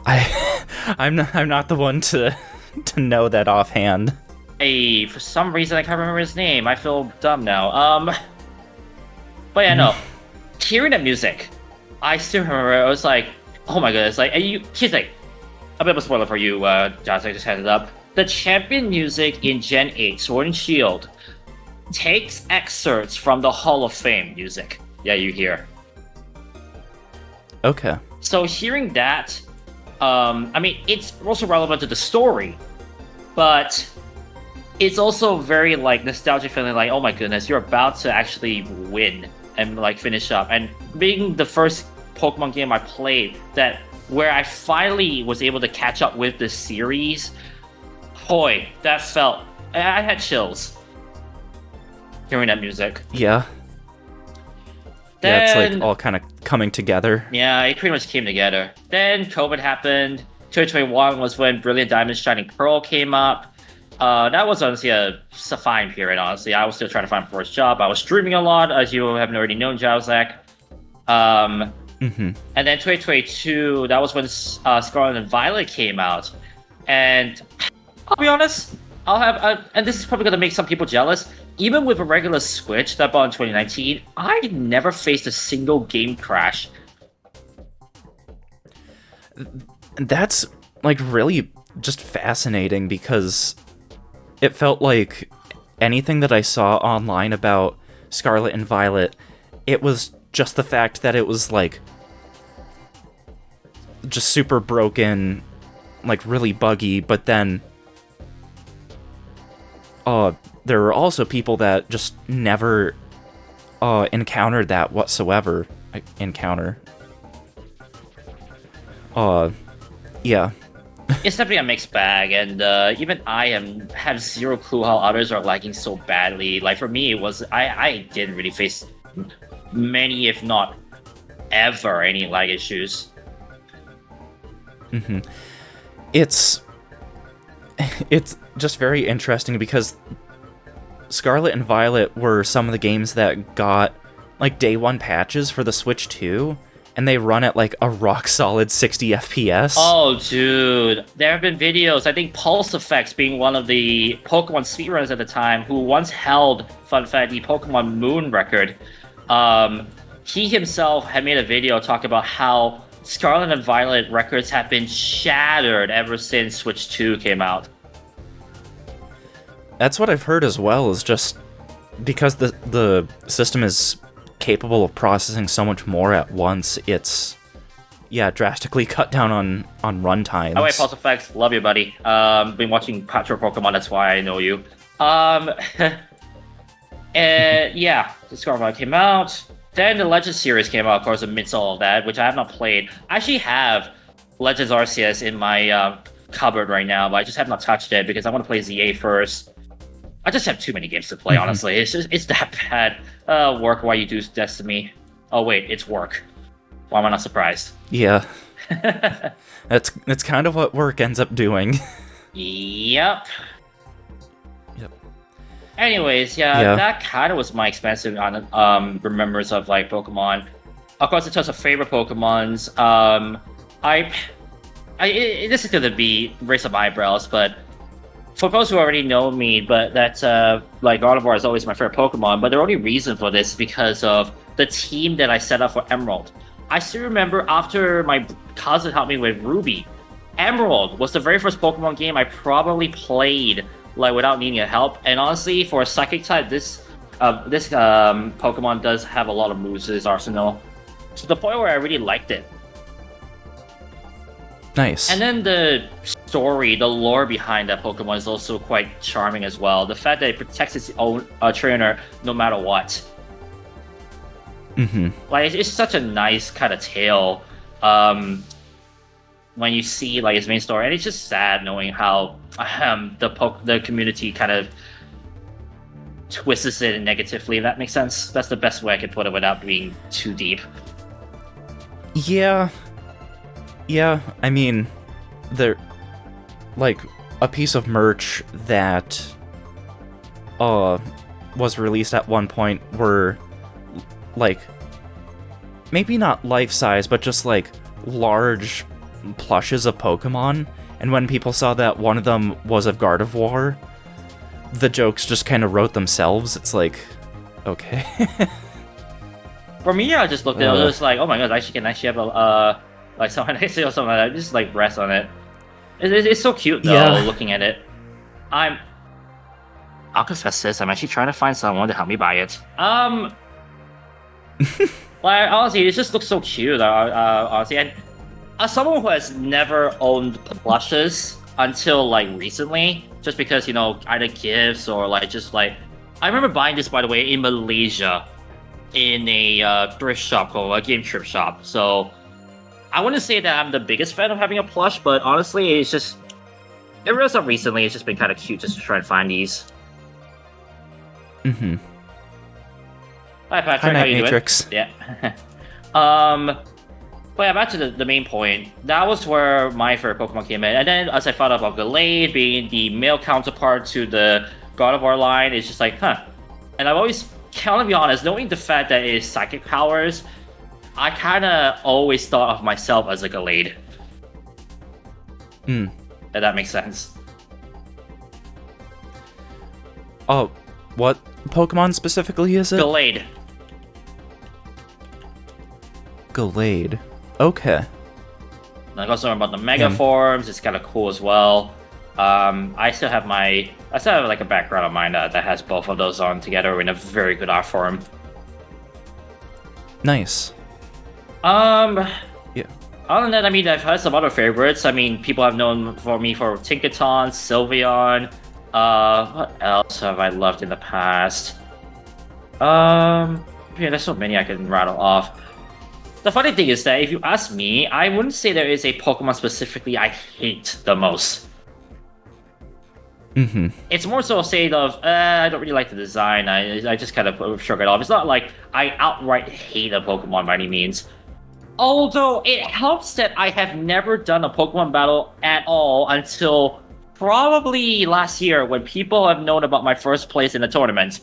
I'm not the one to know that offhand. For some reason I can't remember his name. I feel dumb now. But yeah, no. Hearing that music, I still remember. I was like, oh my goodness! Like, here's like a bit of a spoiler for you, Josh. I just had it up. The champion music in Gen 8, Sword and Shield, takes excerpts from the Hall of Fame music. Yeah, you hear. Okay. So hearing that, I mean, it's also relevant to the story, but it's also very, like, nostalgic feeling, like, oh my goodness, you're about to actually win and, like, finish up. And being the first Pokemon game I played where I finally was able to catch up with the series, boy, that felt... I had chills hearing that music. Yeah. Then, yeah, it's, like, all kind of coming together. Yeah, it pretty much came together. Then COVID happened. 2021 was when Brilliant Diamond Shining Pearl came up. That was honestly a fine period, honestly. I was still trying to find my first job. I was streaming a lot, as you haven't already known, Jowzak. And then 2022, that was when Scarlet and Violet came out. And I'll be honest, and this is probably going to make some people jealous, even with a regular Switch that I bought in 2019, I never faced a single game crash. That's, like, really just fascinating because it felt like anything that I saw online about Scarlet and Violet, it was just the fact that it was, like, just super broken, like, really buggy, but then there were also people that just never encountered that whatsoever. Yeah. It's definitely a mixed bag, and even I have zero clue how others are lagging so badly. Like, for me, it was I didn't really face many, if not ever, any lag issues. It's just very interesting because Scarlet and Violet were some of the games that got, like, day one patches for the Switch 2, and they run at, like, a rock-solid 60 FPS. Oh, dude. There have been videos, I think Pulse Effects being one of the Pokemon speedrunners at the time, who once held, fun fact, the Pokemon Moon record. He himself had made a video talking about how Scarlet and Violet records have been shattered ever since Switch 2 came out. That's what I've heard as well, is just because the system is capable of processing so much more at once, it's drastically cut down on run times. Oh wait, Pulse Effects, love you, buddy. Been watching Patrol Pokemon, that's why I know you. And yeah, Discover came out. Then the Legends series came out, of course, amidst all of that, which I have not played. I actually have Legends Arceus in my cupboard right now, but I just have not touched it because I want to play ZA first. I just have too many games to play, honestly. It's that bad. Work while you do this to me. Oh wait, it's work. Why am I not surprised? Yeah. That's kind of what work ends up doing. Yep. Anyways, yeah, that kind of was my expensive on remembrance of like Pokemon. Of course, in terms of favorite Pokemons, this is gonna be raise some eyebrows, but for those who already know me, but that's like Gardevoir is always my favorite Pokemon. But the only reason for this is because of the team that I set up for Emerald. I still remember after my cousin helped me with Ruby, Emerald was the very first Pokemon game I probably played like without needing help. And honestly, for a Psychic type, this Pokemon does have a lot of moves in its arsenal, to the point where I really liked it. Nice. And then the story, the lore behind that Pokemon is also quite charming as well. The fact that it protects its own trainer no matter what. Like it's such a nice kind of tale. When you see like his main story, and it's just sad knowing how the community kind of twists it negatively. If that makes sense. That's the best way I could put it without being too deep. Yeah, I mean, there, like, a piece of merch that was released at one point were, like, maybe not life-size, but just, like, large plushes of Pokemon, and when people saw that one of them was of Gardevoir, the jokes just kind of wrote themselves. It's like, okay. For me, I just looked at it, I was like, oh my god, I can actually have a, like someone next to you or something like that, just like rest on it. It's so cute though, looking at it. I'll confess this, I'm actually trying to find someone to help me buy it. Like, honestly, it just looks so cute, honestly, and as someone who has never owned plushes until like recently, just because, you know, either gifts or like just like, I remember buying this, by the way, in Malaysia in a thrift shop called a Game Trip shop. So I wouldn't say that I'm the biggest fan of having a plush, but honestly, it's just, it rose up recently. It's just been kind of cute just to try and find these. Hi, Patrick, Night how you Matrix. doing? Yeah. But yeah, back to the main point. That was where my favorite Pokemon came in. And then as I found out about Gallade being the male counterpart to the Gardevoir line, it's just like, huh. And I've always, to be honest, knowing the fact that it is psychic powers, I kind of always thought of myself as a Gallade. If that makes sense. Oh, what Pokemon specifically is it? Gallade. Gallade. Okay. Like also about the Mega forms, it's kind of cool as well. I still have like a background of mine that has both of those on together in a very good art form. Nice. Yeah. Other than that, I mean, I've had some other favorites. I mean, people have known for me for Tinkaton, Sylveon. What else have I loved in the past? Yeah, there's so many I can rattle off. The funny thing is that if you ask me, I wouldn't say there is a Pokemon specifically I hate the most. It's more so a state of, I don't really like the design, I just kind of shrug it off. It's not like I outright hate a Pokemon by any means. Although, it helps that I have never done a Pokemon battle at all until probably last year when people have known about my first place in the tournament.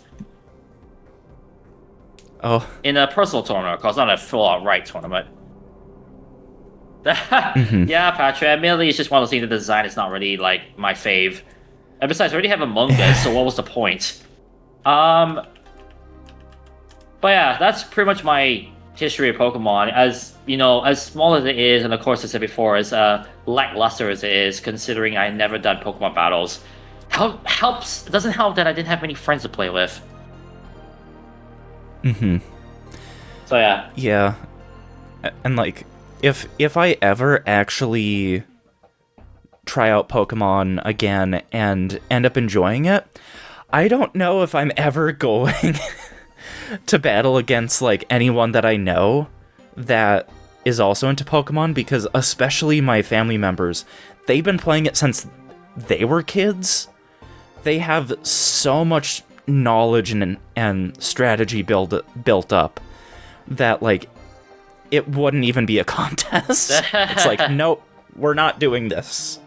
Oh. In a personal tournament, of course, not a full-out right tournament. Yeah, Patrick, admittedly, it's just one of those things, the design is not really, like, my fave. And besides, I already have Among Us, so what was the point? But yeah, that's pretty much my history of Pokemon. As, you know, as small as it is, and of course, as I said before, as lackluster as it is, considering I've never done Pokemon battles, doesn't help that I didn't have many friends to play with. Mm-hmm. So yeah. Yeah. And like, if I ever actually try out Pokemon again and end up enjoying it, I don't know if I'm ever going to battle against like anyone that I know that is also into Pokemon, because especially my family members, they've been playing it since they were kids. They have so much knowledge and strategy built up that like it wouldn't even be a contest. It's like, nope, we're not doing this.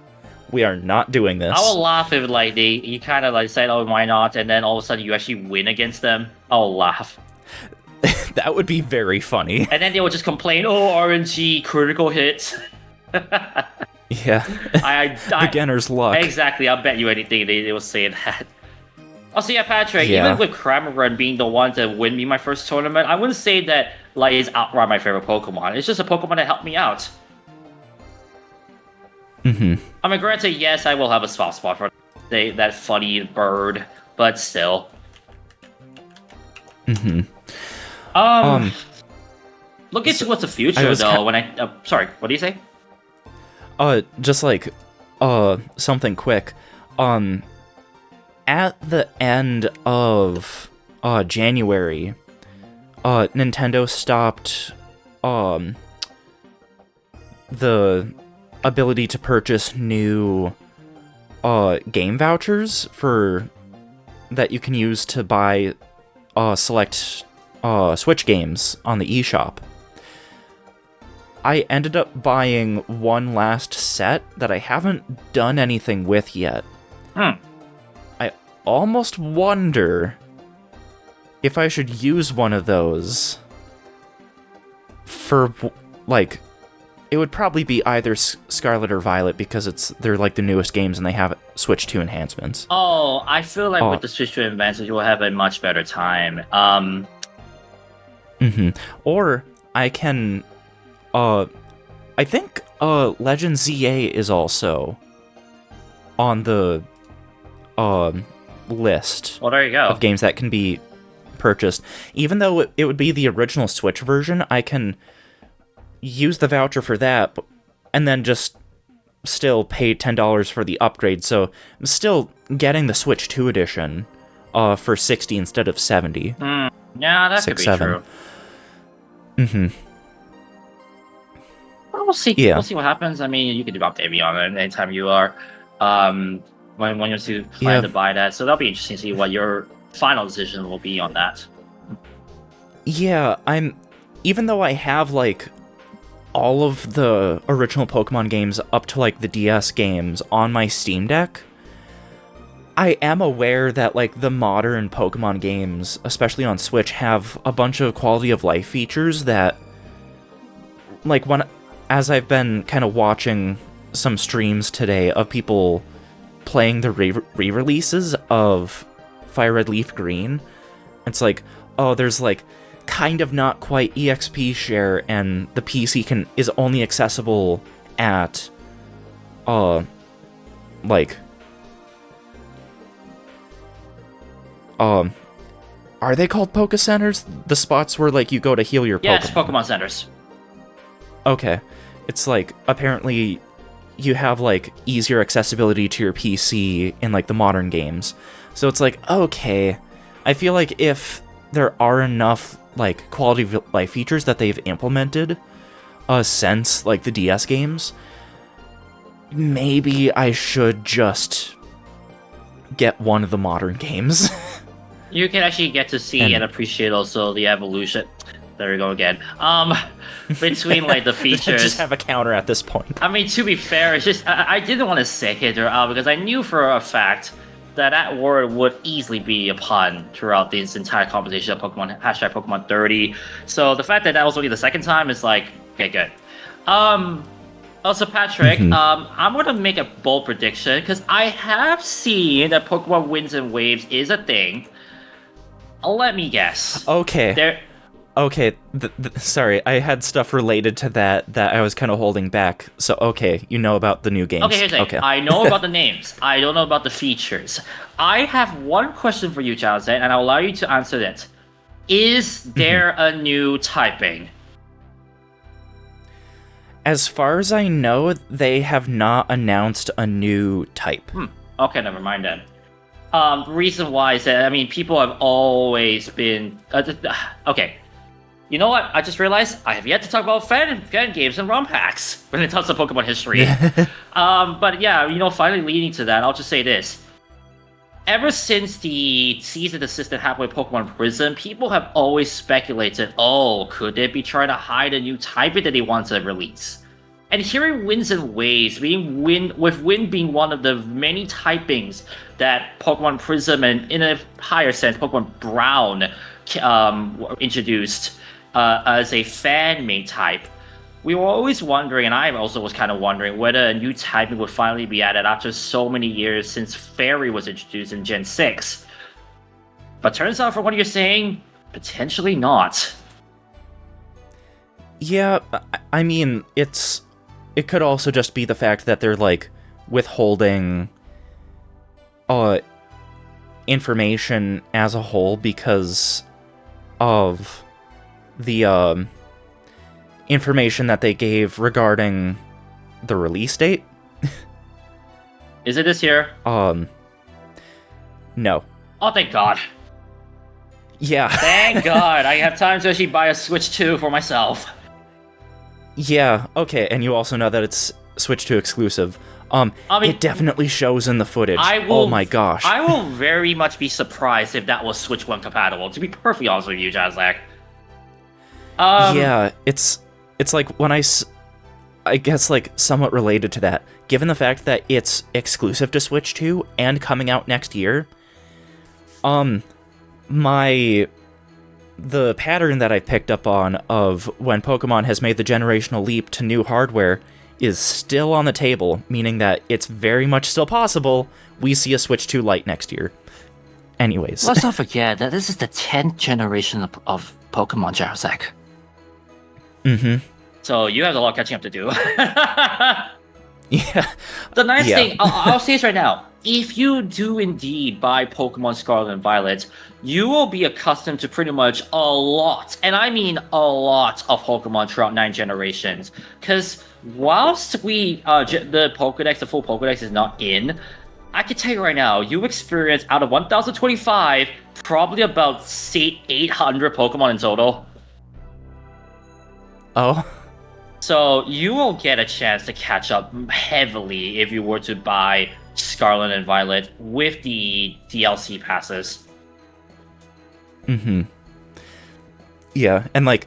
We are not doing this. I will laugh if like you kind of like said, oh, why not, and then all of a sudden you actually win against them. I'll laugh. That would be very funny. And then they will just complain, oh, RNG critical hits. Yeah. Beginner's luck. Exactly. I'll bet you anything they will say that. Also, yeah, Patrick, Yeah. even with Cramorant being the one to win me my first tournament, I wouldn't say that like is outright my favorite Pokemon. It's just a Pokemon that helped me out. Mm-hmm. I mean, granted, yes, I will have a soft spot for that funny bird, but still. Mm-hmm. Looking towards the future, though, sorry, what do you say? Just like, something quick. At the end of, January, Nintendo stopped, the ability to purchase new, game vouchers that you can use to buy, select, Switch games on the eShop. I ended up buying one last set that I haven't done anything with yet. I almost wonder if I should use one of those for, like, it would probably be either Scarlet or Violet, because they're like the newest games and they have Switch 2 enhancements. Oh, I feel like with the Switch 2 enhancements, you will have a much better time. Or I can, I think, Legend ZA is also on the, list. Well, there you go. Of games that can be purchased. Even though it would be the original Switch version, I can use the voucher for that, and then just still pay $10 for the upgrade, so I'm still getting the Switch 2 edition for $60 instead of $70. Yeah, that could be true. Well, we'll see. Yeah. We'll see what happens. I mean, you can update me on it anytime you are. When you're to plan to buy that, so that'll be interesting to see what your final decision will be on that. Yeah, even though I have like all of the original Pokemon games up to like the DS games on my Steam Deck, I am aware that like the modern Pokemon games, especially on Switch, have a bunch of quality of life features that, like, as I've been kind of watching some streams today of people playing the re-releases of Fire Red Leaf Green, it's like, oh, there's like kind of not quite EXP share, and the PC is only accessible at like are they called Poke Centers? The spots where like you go to heal your Pokemon. Yes, Pokemon Centers. Okay. It's like apparently you have like easier accessibility to your PC in like the modern games. So it's like, okay, I feel like if there are enough like quality of life features that they've implemented since like the DS games, maybe I should just get one of the modern games. You can actually get to see and appreciate also the evolution. There we go again. Between like the features. Just have a counter at this point. I mean, to be fair, it's just I didn't want to say it out because I knew for a fact that word would easily be a pun throughout this entire conversation of Pokemon #Pokemon 30. So the fact that was only the second time is like, okay, good. Also, Patrick, I'm going to make a bold prediction because I have seen that Pokemon Winds and Waves is a thing. Let me guess. Okay. Okay, sorry, I had stuff related to that I was kind of holding back. So, okay, you know about the new games. Okay, here's the thing. I know about the names. I don't know about the features. I have one question for you, Jonathan, and I'll allow you to answer it. Is there a new typing? As far as I know, they have not announced a new type. Okay, never mind then. Reason why is that, I mean, people have always been... okay. You know what? I just realized I have yet to talk about fan games and ROM hacks when it comes to Pokemon history. But yeah, you know, finally leading to that, I'll just say this. Ever since the cease and desist that happened with Pokemon Prism, people have always speculated, oh, could they be trying to hide a new type that they want to release? And hearing Winds and Waves, with Wind being one of the many typings that Pokemon Prism and, in a higher sense, Pokemon Brown introduced as a fan-made type, we were always wondering, and I also was kind of wondering, whether a new typing would finally be added after so many years since Fairy was introduced in Gen 6. But turns out, from what you're saying, potentially not. Yeah, I mean, it could also just be the fact that they're, like, withholding information as a whole because of the information that they gave regarding the release date. Is it this year? No. Oh, thank God. Yeah. Thank God. I have time to actually buy a Switch 2 for myself. Yeah, okay, and you also know that it's Switch 2 exclusive. I mean, it definitely shows in the footage. Oh my gosh. I will very much be surprised if that was Switch 1 compatible, to be perfectly honest with you, Jazzak. Yeah, it's like when I guess, like, somewhat related to that, given the fact that it's exclusive to Switch 2 and coming out next year, the pattern that I picked up on of when Pokemon has made the generational leap to new hardware is still on the table, meaning that it's very much still possible we see a Switch 2 Lite next year. Anyways. Let's not forget that this is the 10th generation of Pokemon, Jarzak. Mm-hmm. So you have a lot of catching up to do. Yeah. The nice thing, I'll say this right now. If you do indeed buy Pokemon Scarlet and Violet, you will be accustomed to pretty much a lot, and I mean a lot, of Pokemon throughout 9 generations. Because whilst the full Pokedex is not in, I can tell you right now, you experience out of 1,025, probably about 800 Pokemon in total. Oh. So you will get a chance to catch up heavily if you were to buy Scarlet and Violet with the DLC passes. Mm-hmm. Yeah, and, like,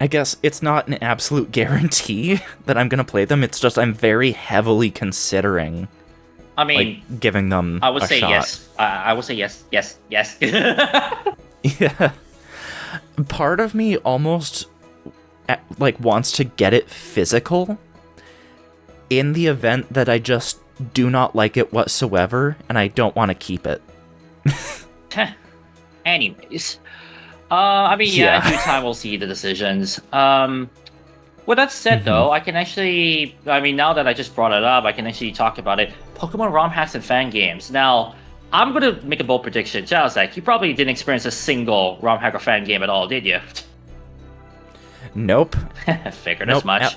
I guess it's not an absolute guarantee that I'm gonna play them, it's just I'm very heavily considering, I mean, like, giving them I would a say shot. yes. I would say yes. Yeah. Part of me almost, like, wants to get it physical in the event that I just do not like it whatsoever, and I don't want to keep it. Anyways. I mean, yeah, Yeah. in due time we'll see the decisions. With that said, though, I can actually... I mean, now that I just brought it up, I can actually talk about it. Pokemon ROM hacks and fan games. Now, I'm going to make a bold prediction. Jazzak, you probably didn't experience a single ROM hack or fan game at all, did you? Nope. Figured Nope. as much.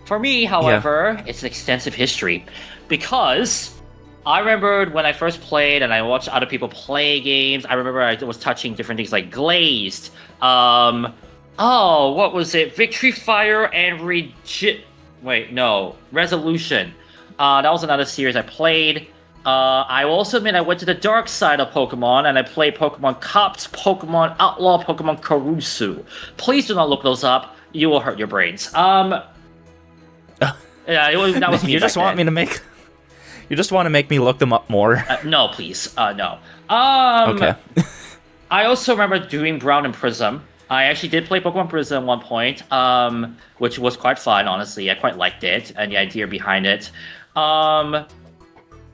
For me, however, it's an extensive history. Because I remembered when I first played and I watched other people play games, I remember I was touching different things like Glazed, what was it? Victory Fire and Resolution. That was another series I played. I also admit I went to the dark side of Pokemon and I played Pokemon Cops, Pokemon Outlaw, Pokemon Karusu. Please do not look those up. You will hurt your brains. That was me. You just want me to make... You just want to make me look them up more. No, please. No. Okay. I also remember doing Brown and Prism. I actually did play Pokemon Prism at one point, which was quite fun, honestly. I quite liked it, and the idea behind it. And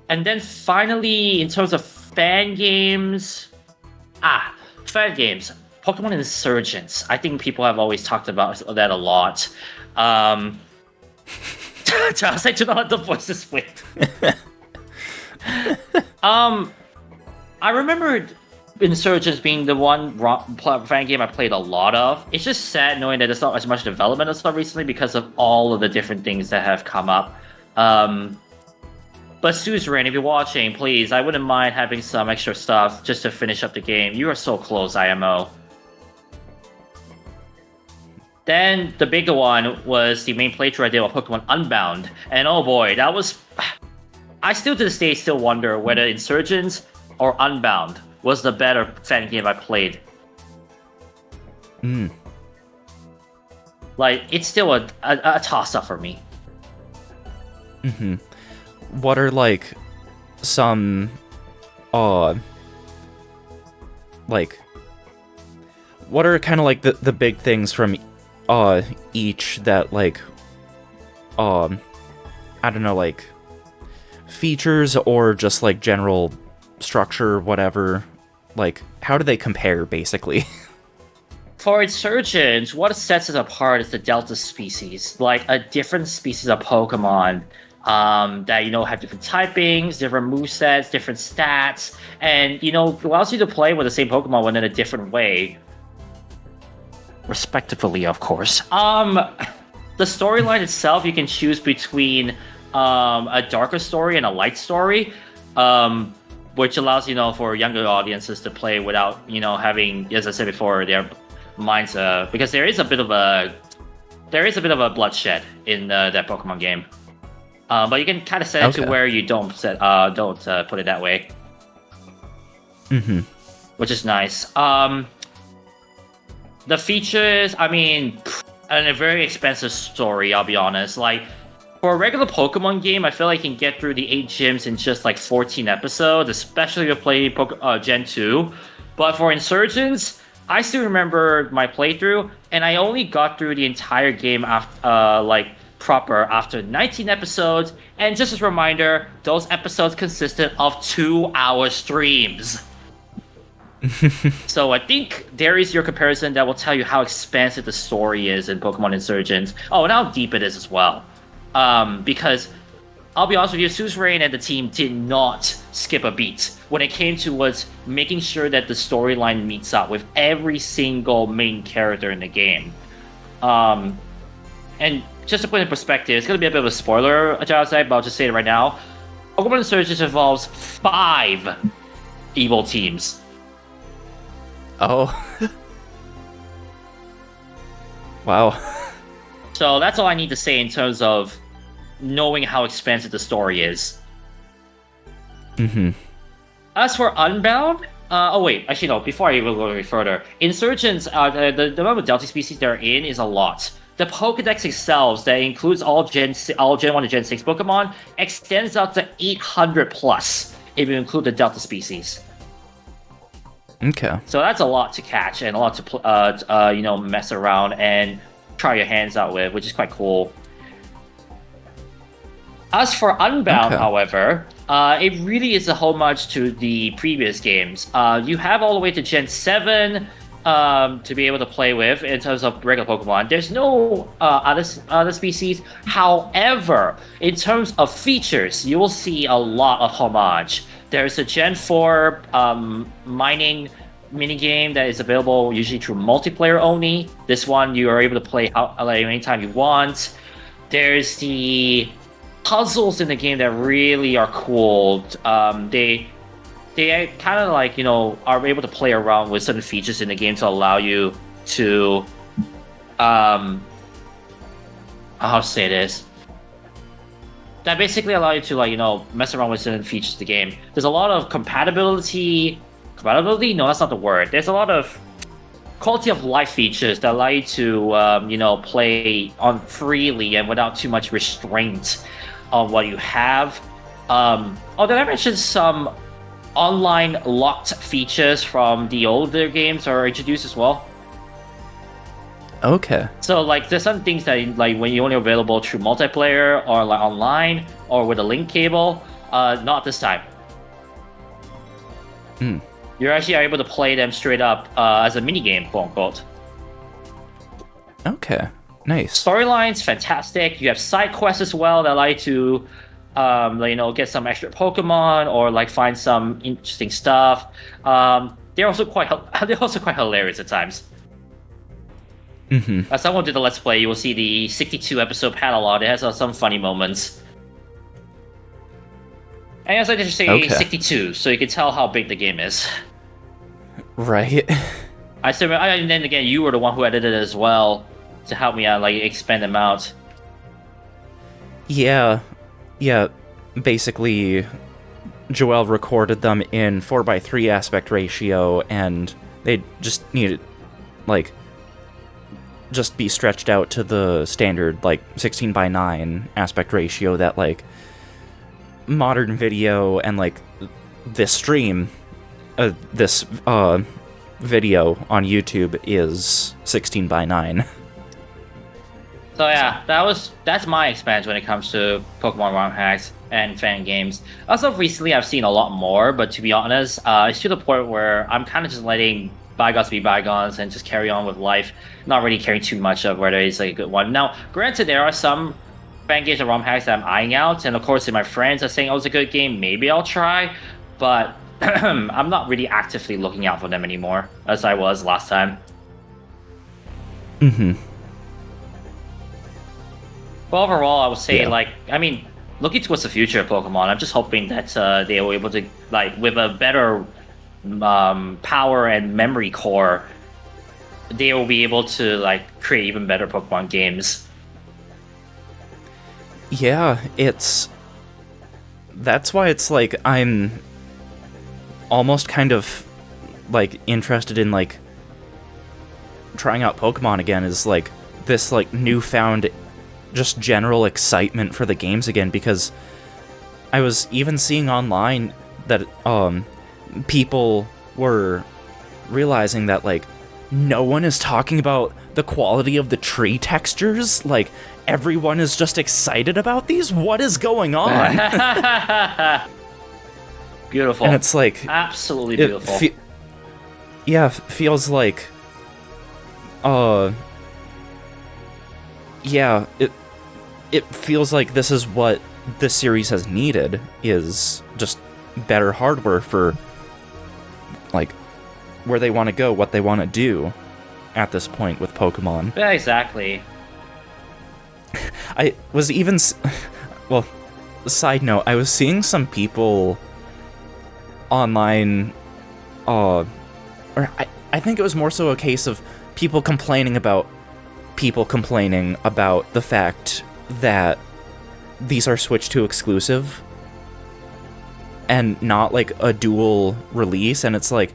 then finally, in terms of fan games... Pokemon Insurgents. I think people have always talked about that a lot. Charles, I do not let the voices win. I remembered Insurgents being the one fan game I played a lot of. It's just sad knowing that there's not as much development of stuff recently because of all of the different things that have come up. But Suzerain, if you're watching, please, I wouldn't mind having some extra stuff just to finish up the game. You are so close, IMO. Then the bigger one was the main playthrough I did of Pokemon Unbound. And oh boy, that was... I still to this day still wonder whether Insurgents or Unbound was the better fan game I played. Like, it's still a toss-up for me. What are, like, some... like... What are kind of, like, the big things from each that, like... I don't know, like... features or just, like, general structure, whatever, like, how do they compare, basically? For Insurgents, what sets it apart is the Delta species, like a different species of Pokemon that, have different typings, different movesets, different stats, and, allows you to play with the same Pokemon but in a different way. Respectively, of course. The storyline itself, you can choose between a darker story and a light story. Which allows, for younger audiences to play without, having, as I said before, their minds, because there is a bit of a bloodshed in that Pokemon game. But you can kind of set it to where you don't put it that way. Which is nice. The features, and a very expensive story, I'll be honest. Like, for a regular Pokemon game, I feel like you can get through the 8 gyms in just like 14 episodes, especially if you play Gen 2. But for Insurgents, I still remember my playthrough, and I only got through the entire game proper after 19 episodes. And just as a reminder, those episodes consisted of 2-hour streams. So I think there is your comparison that will tell you how expansive the story is in Pokemon Insurgents. Oh, and how deep it is as well. Because I'll be honest with you, Suzerain and the team did not skip a beat when it came towards making sure that the storyline meets up with every single main character in the game. And just to put it in perspective, it's going to be a bit of a spoiler, but I'll just say it right now. Pokemon Insurgents involves 5 evil teams. Oh. Wow. So that's all I need to say in terms of knowing how expansive the story is. As for Unbound, actually no, before I even go any further, Insurgents, the number of Delta species they're in is a lot. The Pokedex itself, that includes all Gen 1 and Gen 6 Pokemon, extends out to 800 plus, if you include the Delta species. Okay. So that's a lot to catch and a lot to mess around and try your hands out with, which is quite cool. As for Unbound, however, it really is a homage to the previous games. You have all the way to Gen 7 to be able to play with in terms of regular Pokemon. There's no other species. However, in terms of features, you will see a lot of homage. There's a Gen 4 mining minigame that is available usually through multiplayer only. This one you are able to play anytime you want. There's the puzzles in the game that really are cool. They kind of are able to play around with certain features in the game to allow you to how to say this, that basically allow you to mess around with certain features of the game. There's a lot of compatibility, no, that's not the word. There's a lot of quality of life features that allow you to play on freely and without too much restraint on what you have. Did I mention some online locked features from the older games are introduced as well? Okay. So there's some things that when you're only available through multiplayer or online or with a link cable, not this time. You're actually able to play them straight up as a minigame, quote unquote. Okay, nice. Storyline's fantastic. You have side quests as well that allow you to get some extra Pokemon or find some interesting stuff. they're also quite hilarious at times. Mm-hmm. As someone did the Let's Play, you will see the 62 episode catalog. It has some funny moments. And as I just say, 62, so you can tell how big the game is. Right. And then again, you were the one who edited it as well to help me out, like expand them out. Yeah. Basically, Joel recorded them in 4:3 aspect ratio, and they just needed, like, just be stretched out to the standard, like, 16:9 aspect ratio that, like, modern video and, like, this stream, this video on YouTube is 16:9. So yeah, that's my experience when it comes to Pokemon ROM hacks and fan games. As of recently, I've seen a lot more, but to be honest, it's to the point where I'm kind of just letting bygones be bygones and just carry on with life, not really caring too much of whether it's like a good one. Now, granted, there are some fan games and ROM hacks that I'm eyeing out, and of course, if my friends are saying oh, it's a good game, maybe I'll try, but I'm not really actively looking out for them anymore, as I was last time. Mm-hmm. But overall, I would say, looking towards the future of Pokemon, I'm just hoping that they were able to, like, with a better power and memory core, they will be able to, like, create even better Pokemon games. Yeah, that's why it's like I'm almost kind of like interested in like trying out Pokemon again, is like this like newfound just general excitement for the games again, because I was even seeing online that people were realizing that like no one is talking about the quality of the tree textures. Like, everyone is just excited about these. What is going on? Beautiful. And it's like absolutely beautiful. Feels like it feels like this is what this series has needed, is just better hardware for like where they want to go, what they want to do at this point with Pokemon. Yeah, exactly. I was even... Well, side note, I was seeing some people online... I think it was more so a case of people complaining about the fact that these are Switch 2 exclusive and not, like, a dual release, and it's like,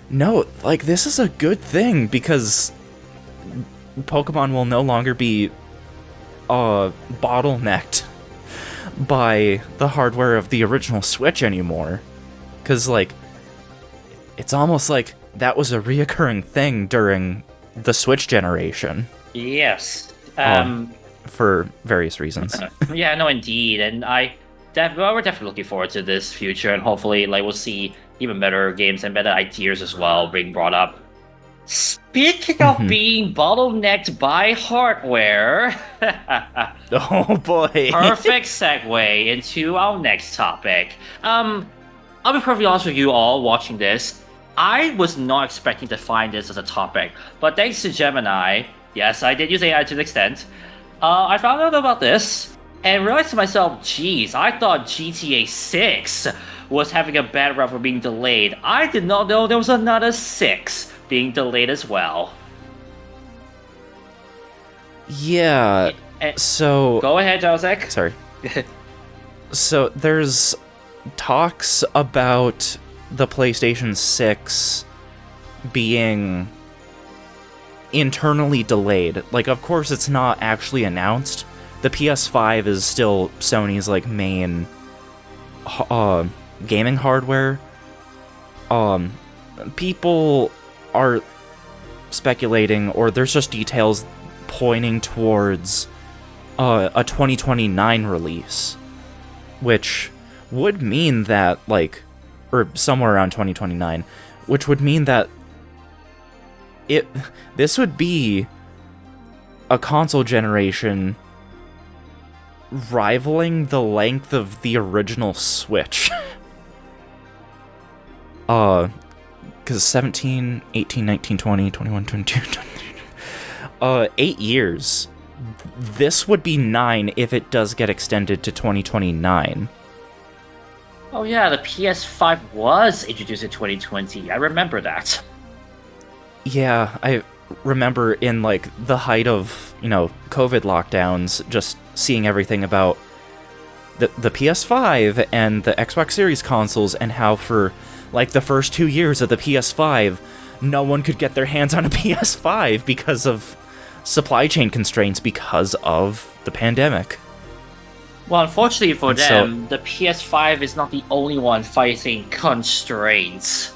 no, like, this is a good thing, because Pokemon will no longer be bottlenecked by the hardware of the original Switch anymore. Because, like, it's almost like that was a reoccurring thing during the Switch generation. Yes. For various reasons. Yeah, no, indeed. And we're definitely looking forward to this future, and hopefully, like, we'll see even better games and better ideas as well being brought up. Speaking of being bottlenecked by hardware, oh boy, perfect segue into our next topic. I'll be perfectly honest with you all watching this. I was not expecting to find this as a topic, but thanks to Gemini, yes, I did use AI to an extent, I found out about this and realized to myself, geez, I thought GTA 6 was having a bad rep for being delayed. I did not know there was another 6 being delayed as well. Yeah, so... Go ahead, Josek. Sorry. So, there's talks about the PlayStation 6 being internally delayed. Like, of course, it's not actually announced. The PS5 is still Sony's, like, main gaming hardware. People are speculating, or there's just details pointing towards a 2029 release, which would mean that, like, or somewhere around 2029, which would mean that this would be a console generation rivaling the length of the original Switch. because 17, 18, 19, 20, 21, 22, 23, 8 years. This would be 9 if it does get extended to 2029. Oh yeah, the PS5 was introduced in 2020. I remember that. Yeah, I remember in, like, the height of, COVID lockdowns, just seeing everything about the PS5 and the Xbox Series consoles, and how for, like, the first 2 years of the PS5, no one could get their hands on a PS5 because of supply chain constraints because of the pandemic. Well, unfortunately for them, the PS5 is not the only one facing constraints.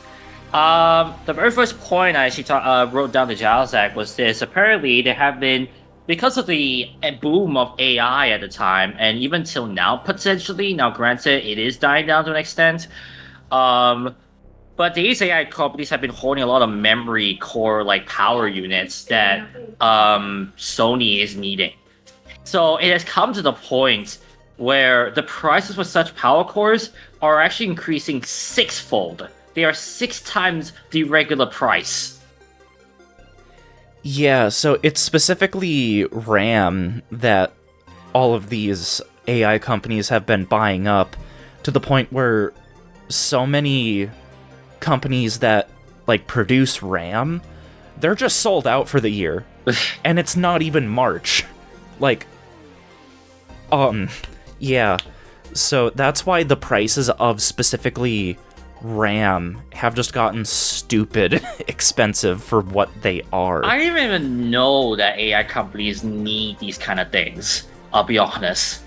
The very first point I actually wrote down to Jalzak was this. Apparently, there have been, because of the boom of AI at the time, and even till now, potentially, now granted, it is dying down to an extent, but these AI companies have been holding a lot of memory core, like, power units that Sony is needing. So it has come to the point where the prices for such power cores are actually increasing 6-fold. They are 6 times the regular price. Yeah, so it's specifically RAM that all of these AI companies have been buying up, to the point where so many companies that, like, produce RAM, they're just sold out for the year. And it's not even March. Like, yeah. So that's why the prices of specifically RAM have just gotten stupid expensive for what they are. I didn't even know that AI companies need these kind of things, I'll be honest.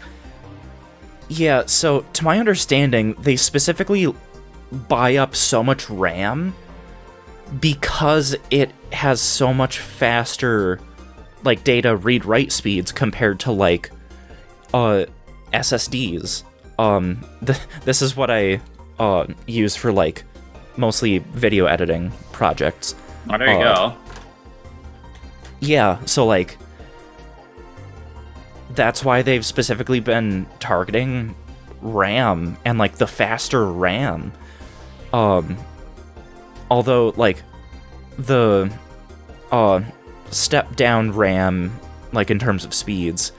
Yeah, so to my understanding, they specifically buy up so much RAM because it has so much faster, like, data read-write speeds compared to, like, SSDs. This is what I use for, like, mostly video editing projects. Oh, there you go. Yeah, so, like, that's why they've specifically been targeting RAM and, like, the faster RAM. Although, like, the step down RAM, like, in terms of speeds,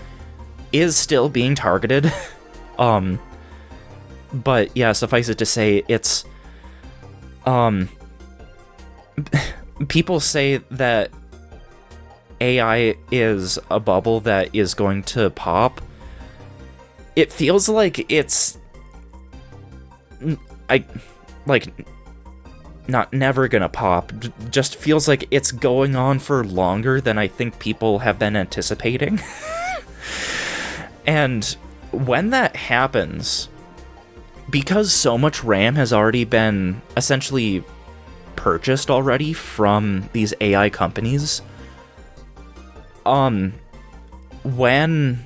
is still being targeted. But yeah, suffice it to say, it's people say that AI is a bubble that is going to pop. It feels like it's not never gonna pop. Just feels like it's going on for longer than I think people have been anticipating. And when that happens, because so much RAM has already been essentially purchased already from these AI companies, when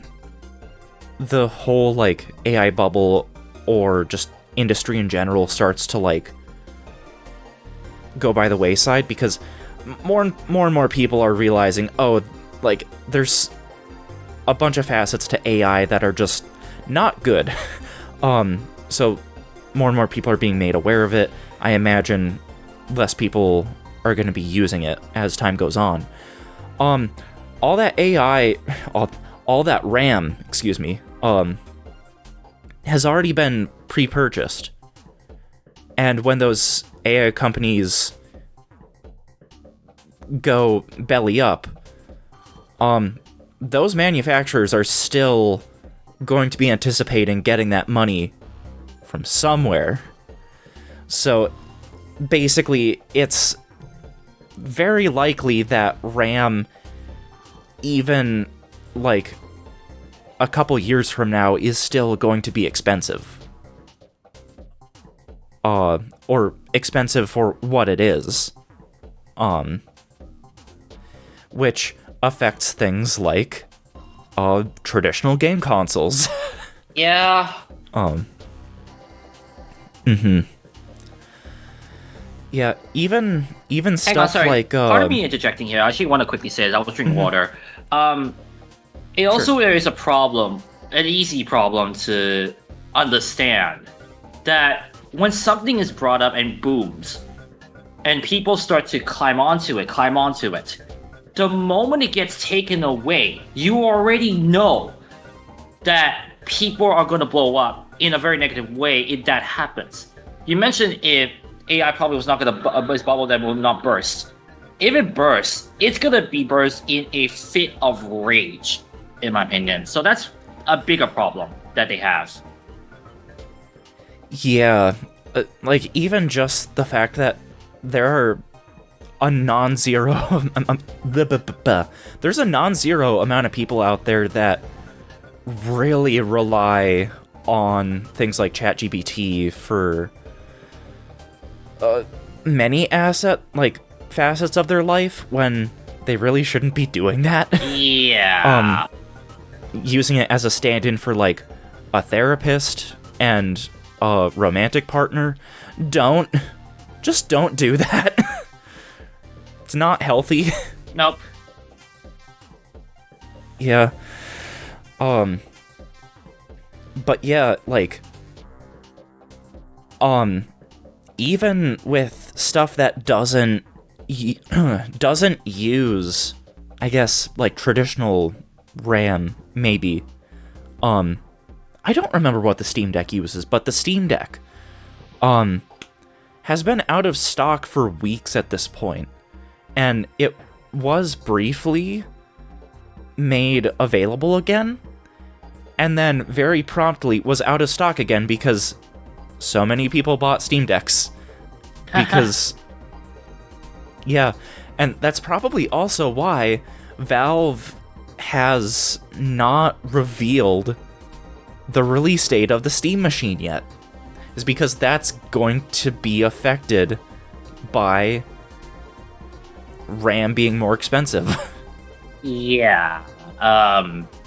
the whole, like, AI bubble or just industry in general starts to, like, go by the wayside, because more and more people are realizing, oh, like, there's a bunch of facets to AI that are just not good. So more and more people are being made aware of it. I imagine less people are going to be using it as time goes on. All that AI, all that RAM, excuse me, has already been pre-purchased. And when those AI companies go belly up, those manufacturers are still going to be anticipating getting that money from somewhere. So basically, it's very likely that RAM, even, like, a couple years from now, is still going to be expensive. Or expensive for what it is. Which affects things like traditional game consoles. Yeah. Yeah, even stuff Hang on, sorry. like Pardon me interjecting here. I actually want to quickly say this. I was drinking water. It also is a problem, an easy problem to understand, that when something is brought up and booms, and people start to climb onto it. The moment it gets taken away, you already know that people are going to blow up in a very negative way if that happens. You mentioned if AI probably was not going to burst bubble that will not burst. If it bursts, it's going to be burst in a fit of rage, in my opinion. So that's a bigger problem that they have. Yeah, like even just the fact that there are a non-zero there's a non-zero amount of people out there that really rely on things like ChatGPT for many facets of their life when they really shouldn't be doing that. Yeah. Using it as a stand-in for like a therapist and a romantic partner. Just don't do that. It's not healthy. Nope. Yeah. But yeah, like, even with stuff that doesn't use, I guess, like, traditional RAM, maybe. I don't remember what the Steam Deck uses, but the Steam Deck, has been out of stock for weeks at this point. And it was briefly made available again, and then very promptly was out of stock again because so many people bought Steam Decks. Because, yeah, and that's probably also why Valve has not revealed the release date of the Steam machine yet, is because that's going to be affected by RAM being more expensive. Yeah.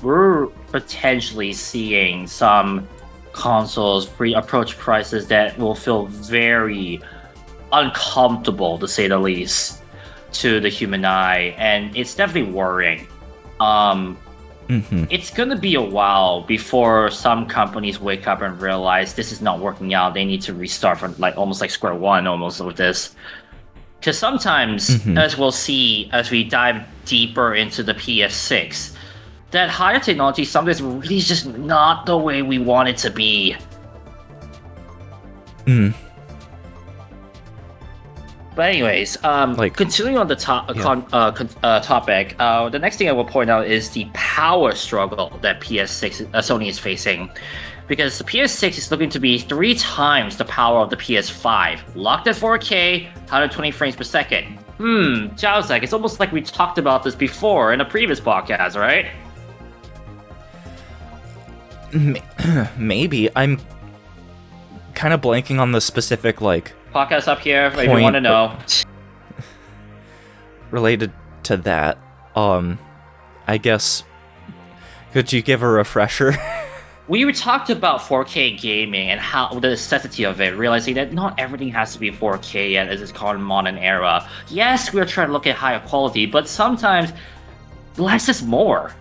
We're potentially seeing some consoles approach prices that will feel very uncomfortable, to say the least, to the human eye, and it's definitely worrying. It's gonna be a while before some companies wake up and realize this is not working out. They need to restart from almost like square one almost with this. Because sometimes, as we'll see as we dive deeper into the PS6, that higher technology sometimes really is just not the way we want it to be. But anyways, continuing on the topic, the next thing I will point out is the power struggle that Sony is facing. Because the PS6 is looking to be 3 times the power of the PS5. Locked at 4K, 120 frames per second. Jiaozek, it's almost like we talked about this before in a previous podcast, right? Maybe. I'm kind of blanking on the specific, podcast up here if you want to know. Related to that, I guess, could you give a refresher? We talked about 4K gaming and how the necessity of it, realizing that not everything has to be 4K yet as it's called modern era. Yes, we're trying to look at higher quality, but sometimes less is more.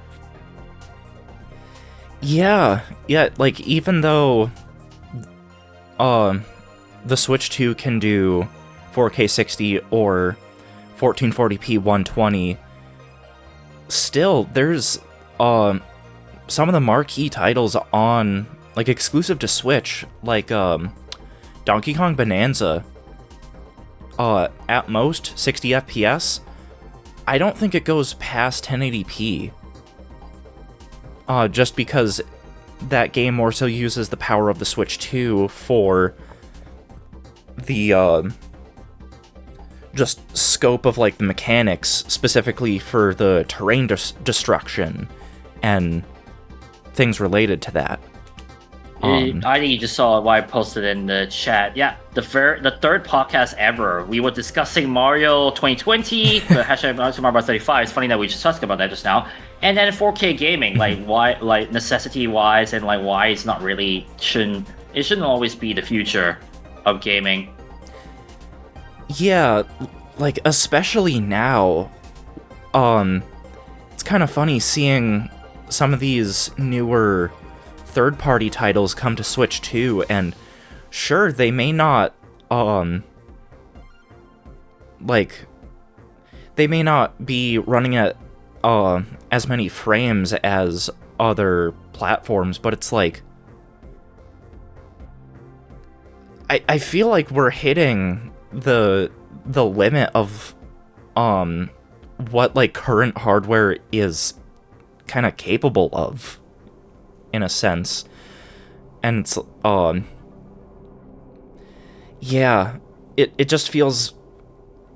Yeah, even though the Switch 2 can do 4K 60 or 1440p 120, still, there's some of the marquee titles on, exclusive to Switch, Donkey Kong Bonanza, at most 60 FPS. I don't think it goes past 1080p. Just because that game more so uses the power of the Switch 2 for the, just scope of, the mechanics, specifically for the terrain destruction and things related to that. I think you just saw why I posted in the chat. Yeah, the third podcast ever. We were discussing Mario 2020, the hashtag Mario 35. It's funny that we just talked about that just now. And then 4K gaming, why, necessity-wise, and why it's not really shouldn't always be the future of gaming. Yeah, especially now, it's kind of funny seeing some of these newer third-party titles come to Switch 2, and sure, they may not like, they may not be running at as many frames as other platforms, but it's like, I feel like we're hitting the limit of what like current hardware is kind of capable of, in a sense. And it's yeah, it just feels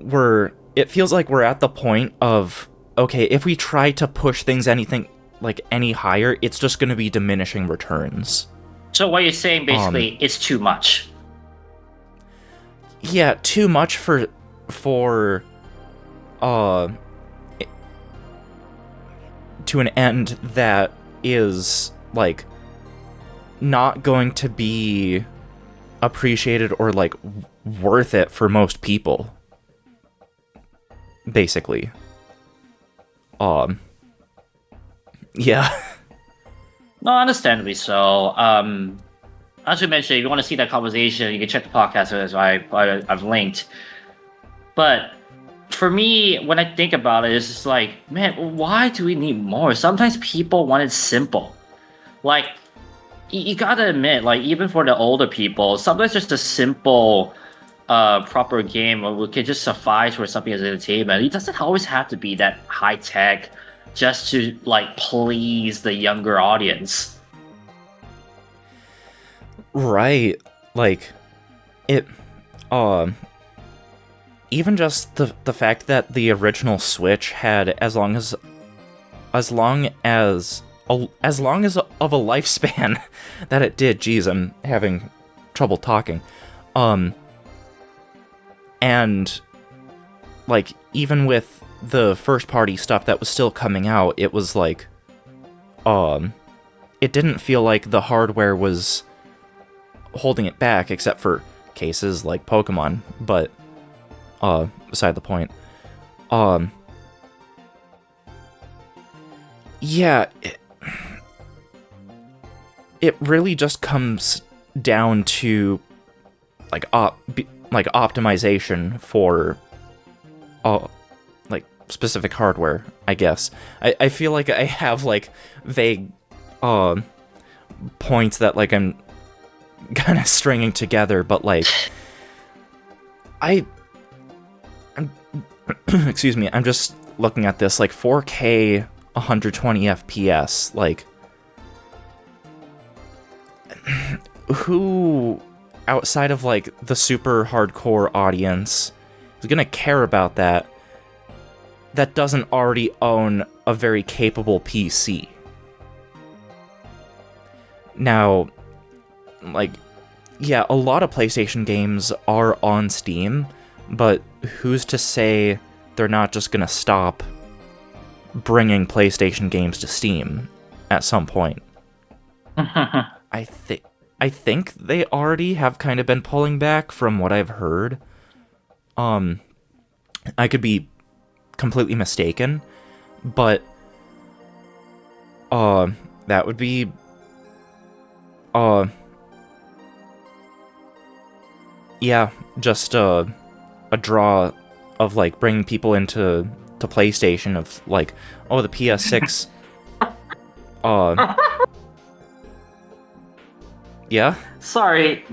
like we're at the point of, okay, if we try to push things any higher, it's just going to be diminishing returns. So what you're saying basically, it's too much. Yeah, too much for to an end that is like not going to be appreciated or like worth it for most people, basically. Yeah. No, understandably so. As you mentioned, if you want to see that conversation, you can check the podcast as I've linked. But for me, when I think about it, it's just like, man, why do we need more? Sometimes people want it simple. Like, you gotta admit, like, even for the older people, sometimes just a simple, proper game can just suffice for something as entertainment. It doesn't always have to be that high tech just to, like, please the younger audience. Right, like, it, even just the fact that the original Switch had as long as of a lifespan that it did. Geez, I'm having trouble talking. And like, even with the first party stuff that was still coming out, it was like, it didn't feel like the hardware was holding it back, except for cases like Pokemon, but beside the point. Yeah, it really just comes down to like optimization for like specific hardware, I guess. I feel like I have like vague points that like I'm kind of stringing together, but like I'm excuse me, I'm just looking at this, like 4K 120 FPS, like who outside of like the super hardcore audience is gonna care about that doesn't already own a very capable PC? Now, like, yeah, a lot of PlayStation games are on Steam, but who's to say they're not just gonna stop bringing PlayStation games to Steam at some point? I think they already have kind of been pulling back from what I've heard. I could be completely mistaken, but that would be yeah, just a draw of like bringing people into PlayStation, of like, oh, the PS6 yeah? Sorry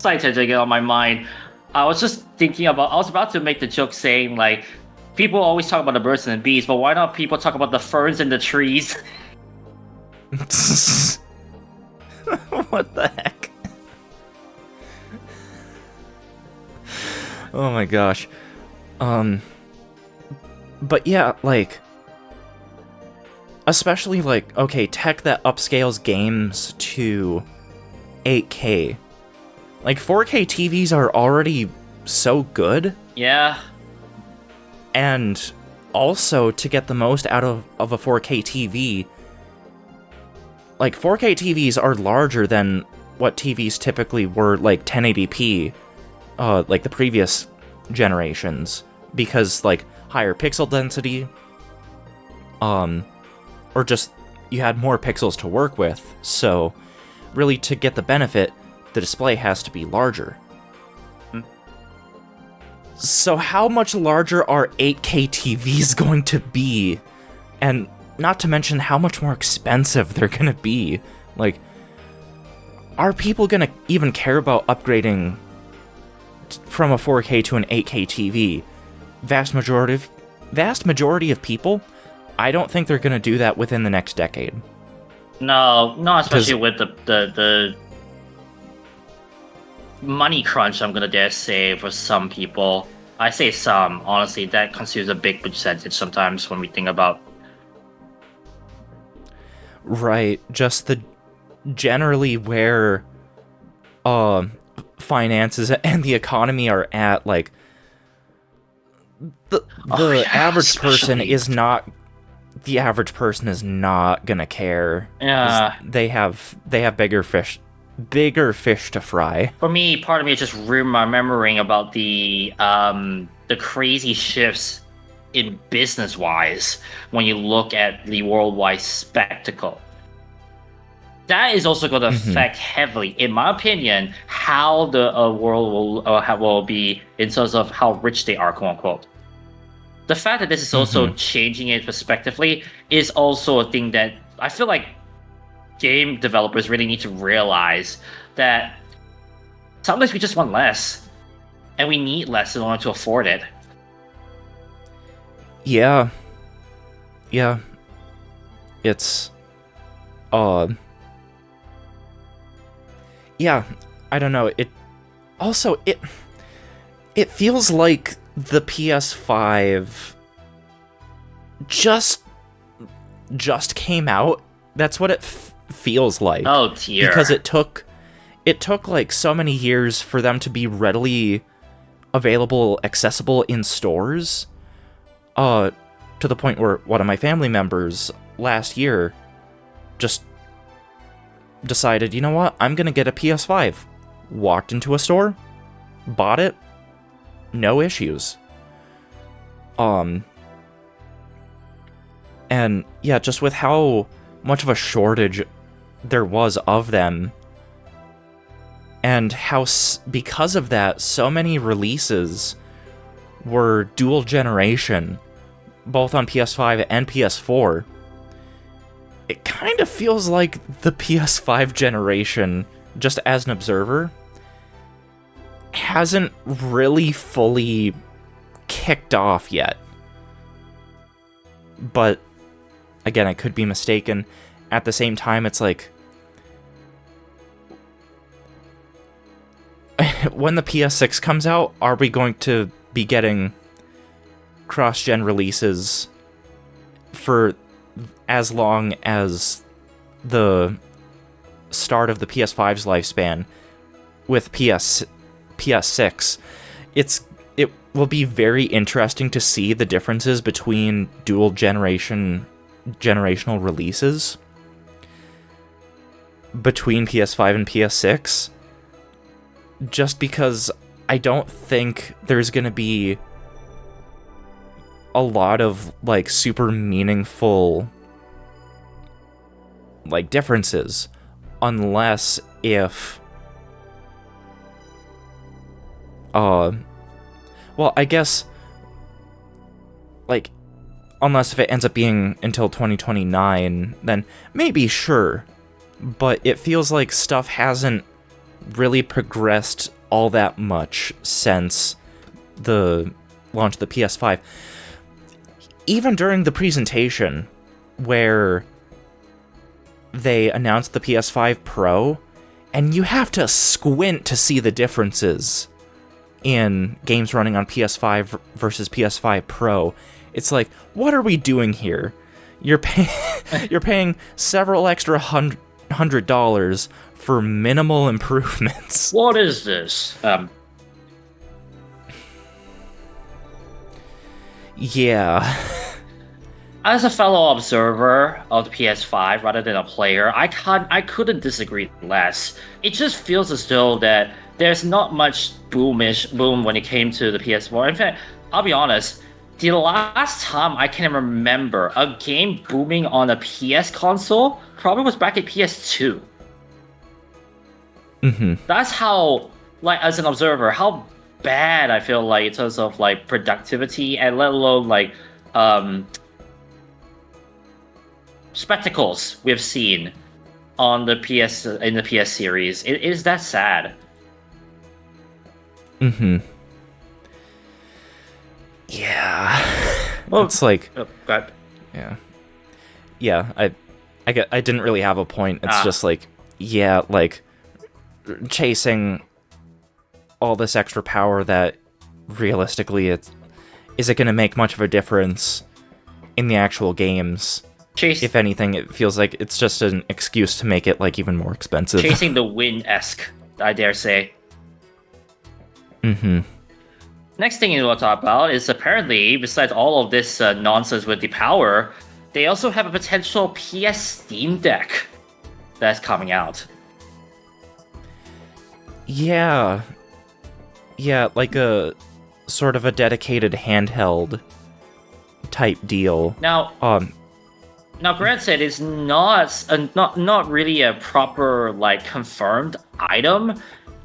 to get on my mind. I was just thinking about, I was about to make the joke saying, like, people always talk about the birds and the bees, but why not people talk about the ferns and the trees? What the heck? Oh my gosh. But yeah, like, especially like, okay, tech that upscales games to 8K. Like, 4K TVs are already so good. Yeah. And also, to get the most out of a 4K TV, like, 4K TVs are larger than what TVs typically were, like 1080p, like the previous generations, because, like, higher pixel density, or just, you had more pixels to work with, so really, to get the benefit, the display has to be larger. So how much larger are 8K TVs going to be? And not to mention how much more expensive they're gonna be. Like, are people gonna even care about upgrading from a 4K to an 8K TV? Vast majority of people, I don't think they're gonna do that within the next decade. No, not especially with the money crunch, I'm gonna dare say, for some people. I say some, honestly, that constitutes a big percentage sometimes when we think about. Right, just the generally where finances and the economy are at, like the average person is not gonna care. Yeah, they have bigger fish to fry. for me, part of me is just remembering about the crazy shifts in business-wise when you look at the worldwide spectacle. That is also going to affect heavily, in my opinion, how the world will be in terms of how rich they are, quote unquote. The fact that this is also changing it prospectively is also a thing that I feel like game developers really need to realize, that sometimes we just want less, and we need less in order to afford it. Yeah. It's yeah, I don't know. It feels like the PS5 just came out. That's what it feels like. Oh dear. Because it took like so many years for them to be readily available, accessible in stores. To the point where one of my family members last year just decided, you know what, I'm gonna get a PS5. Walked into a store, bought it, no issues. And yeah, just with how much of a shortage there was of them, and how because of that, so many releases were dual generation, both on PS5 and PS4. It kind of feels like the PS5 generation, just as an observer, hasn't really fully kicked off yet. But again, I could be mistaken. At the same time, it's like when the PS6 comes out, are we going to be getting cross-gen releases for as long as the start of the PS5's lifespan with PS6? It will be very interesting to see the differences between dual generational releases between PS5 and PS6, just because I don't think there's gonna be a lot of like super meaningful like differences, unless if well, I guess like unless if it ends up being until 2029, then maybe sure. But it feels like stuff hasn't really progressed all that much since the launch of the PS5. Even during the presentation where they announced the PS5 Pro, and you have to squint to see the differences in games running on PS5 versus PS5 Pro. It's like, what are we doing here? You're paying several extra $100 for minimal improvements. What is this? Yeah. As a fellow observer of the PS5 rather than a player, I couldn't disagree less. It just feels as though that there's not much boom when it came to the PS4. In fact, I'll be honest, the last time I can remember a game booming on a PS console probably was back at PS2. Mm-hmm. That's how, like, as an observer, how bad, I feel like, in terms of like productivity and let alone like spectacles we've seen on the PS series. It is that sad. Yeah. Well, it's like God. yeah, I didn't really have a point. It's just like, yeah, like chasing all this extra power that realistically is it going to make much of a difference in the actual games? If anything, it feels like it's just an excuse to make it like even more expensive. Chasing the wind-esque, I dare say. Next thing you want to talk about is apparently, besides all of this nonsense with the power, they also have a potential PS Steam Deck that's coming out. Yeah, like a sort of a dedicated handheld type deal. Now, granted, it's not really a proper like confirmed item.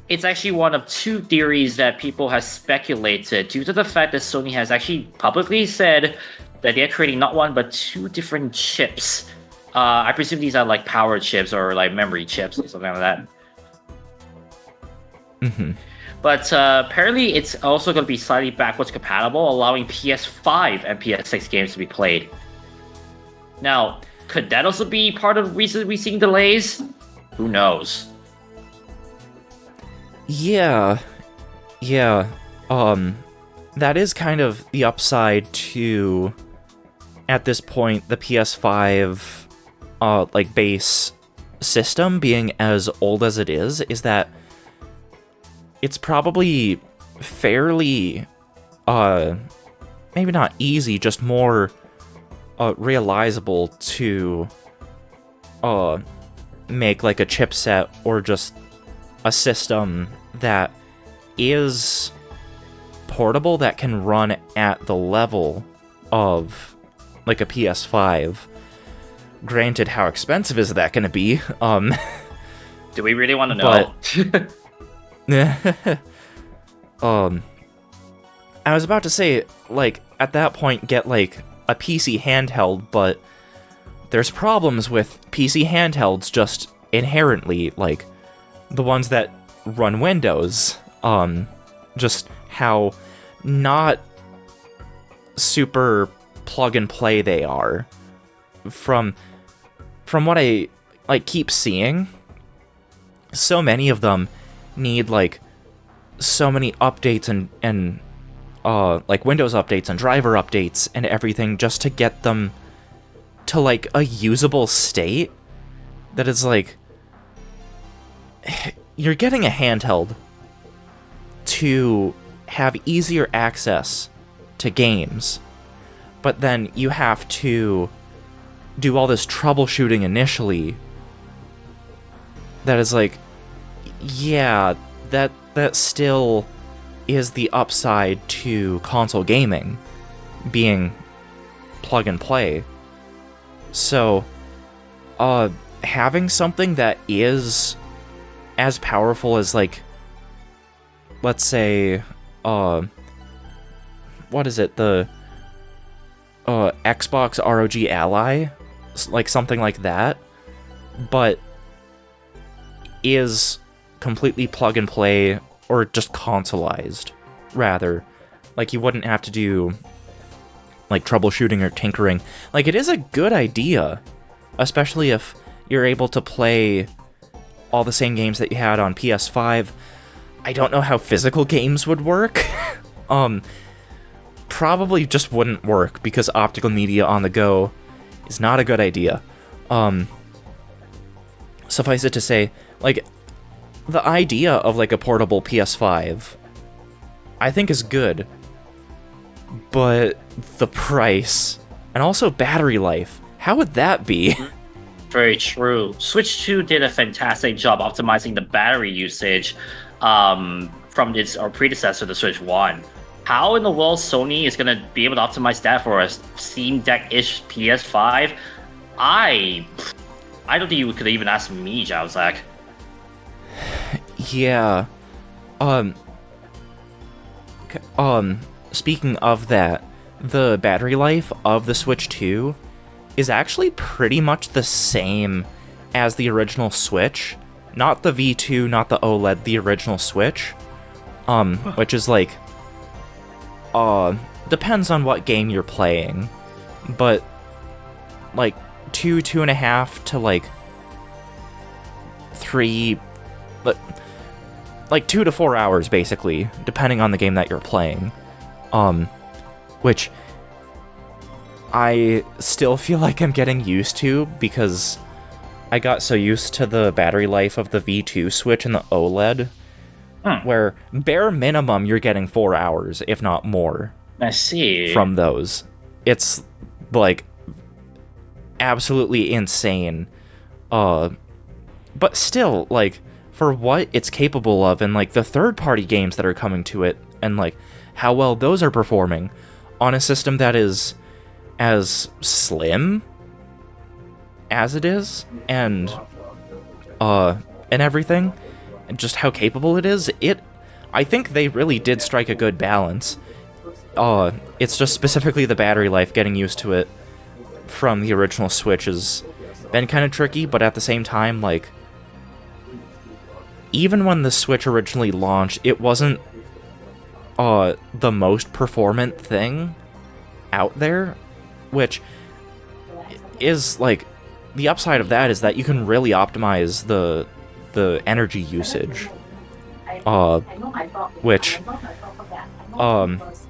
It's actually one of two theories that people have speculated due to the fact that Sony has actually publicly said that they're creating not one but two different chips. I presume these are like power chips or like memory chips or something like that. But apparently it's also going to be slightly backwards compatible, allowing PS5 and PS6 games to be played. Now, could that also be part of the reason we're seeing delays? Who knows? Yeah. That is kind of the upside to, at this point, the PS5, like, base system being as old as it is that it's probably fairly, maybe not easy, just more realizable to make like a chipset or just a system that is portable that can run at the level of like a PS5. Granted, how expensive is that going to be? Do we really want to know? I was about to say, like, at that point, get like a PC handheld, but there's problems with PC handhelds just inherently, like the ones that run Windows, just how not super plug and play they are. From what I like keep seeing, so many of them need like so many updates and like Windows updates and driver updates and everything just to get them to like a usable state that is like, you're getting a handheld to have easier access to games, but then you have to do all this troubleshooting initially. That is like, yeah, that still is the upside to console gaming being plug and play. So, having something that is as powerful as, like, let's say, what is it, the Xbox ROG Ally, like something like that, but is completely plug and play, or just consoleized, rather. Like, you wouldn't have to do, like, troubleshooting or tinkering. Like, it is a good idea, especially if you're able to play all the same games that you had on PS5. I don't know how physical games would work. Probably just wouldn't work, because optical media on the go is not a good idea. Suffice it to say, like, the idea of, like, a portable PS5, I think is good, but the price, and also battery life, how would that be? Very true. Switch 2 did a fantastic job optimizing the battery usage from its predecessor, the Switch 1. How in the world Sony is going to be able to optimize that for a Steam Deck-ish PS5? I don't think you could even ask me, Zach. Yeah. think, speaking of that, the battery life of the Switch 2 is actually pretty much the same as the original Switch. Not the V2, not the OLED, the original Switch. Which is like, depends on what game you're playing, but like 2.5 to like 3, like 2 to 4 hours basically, depending on the game that you're playing. Which I still feel like I'm getting used to because I got so used to the battery life of the V2 Switch and the OLED, where bare minimum you're getting 4 hours, if not more. I see. From those. It's like absolutely insane. But still, like, for what it's capable of and like the third-party games that are coming to it and like how well those are performing on a system that is as slim as it is and everything, and just how capable it is, I think they really did strike a good balance. It's just specifically the battery life, getting used to it from the original Switch has been kind of tricky, but at the same time, like, even when the Switch originally launched, it wasn't the most performant thing out there, which is, like, the upside of that is that you can really optimize the energy usage, which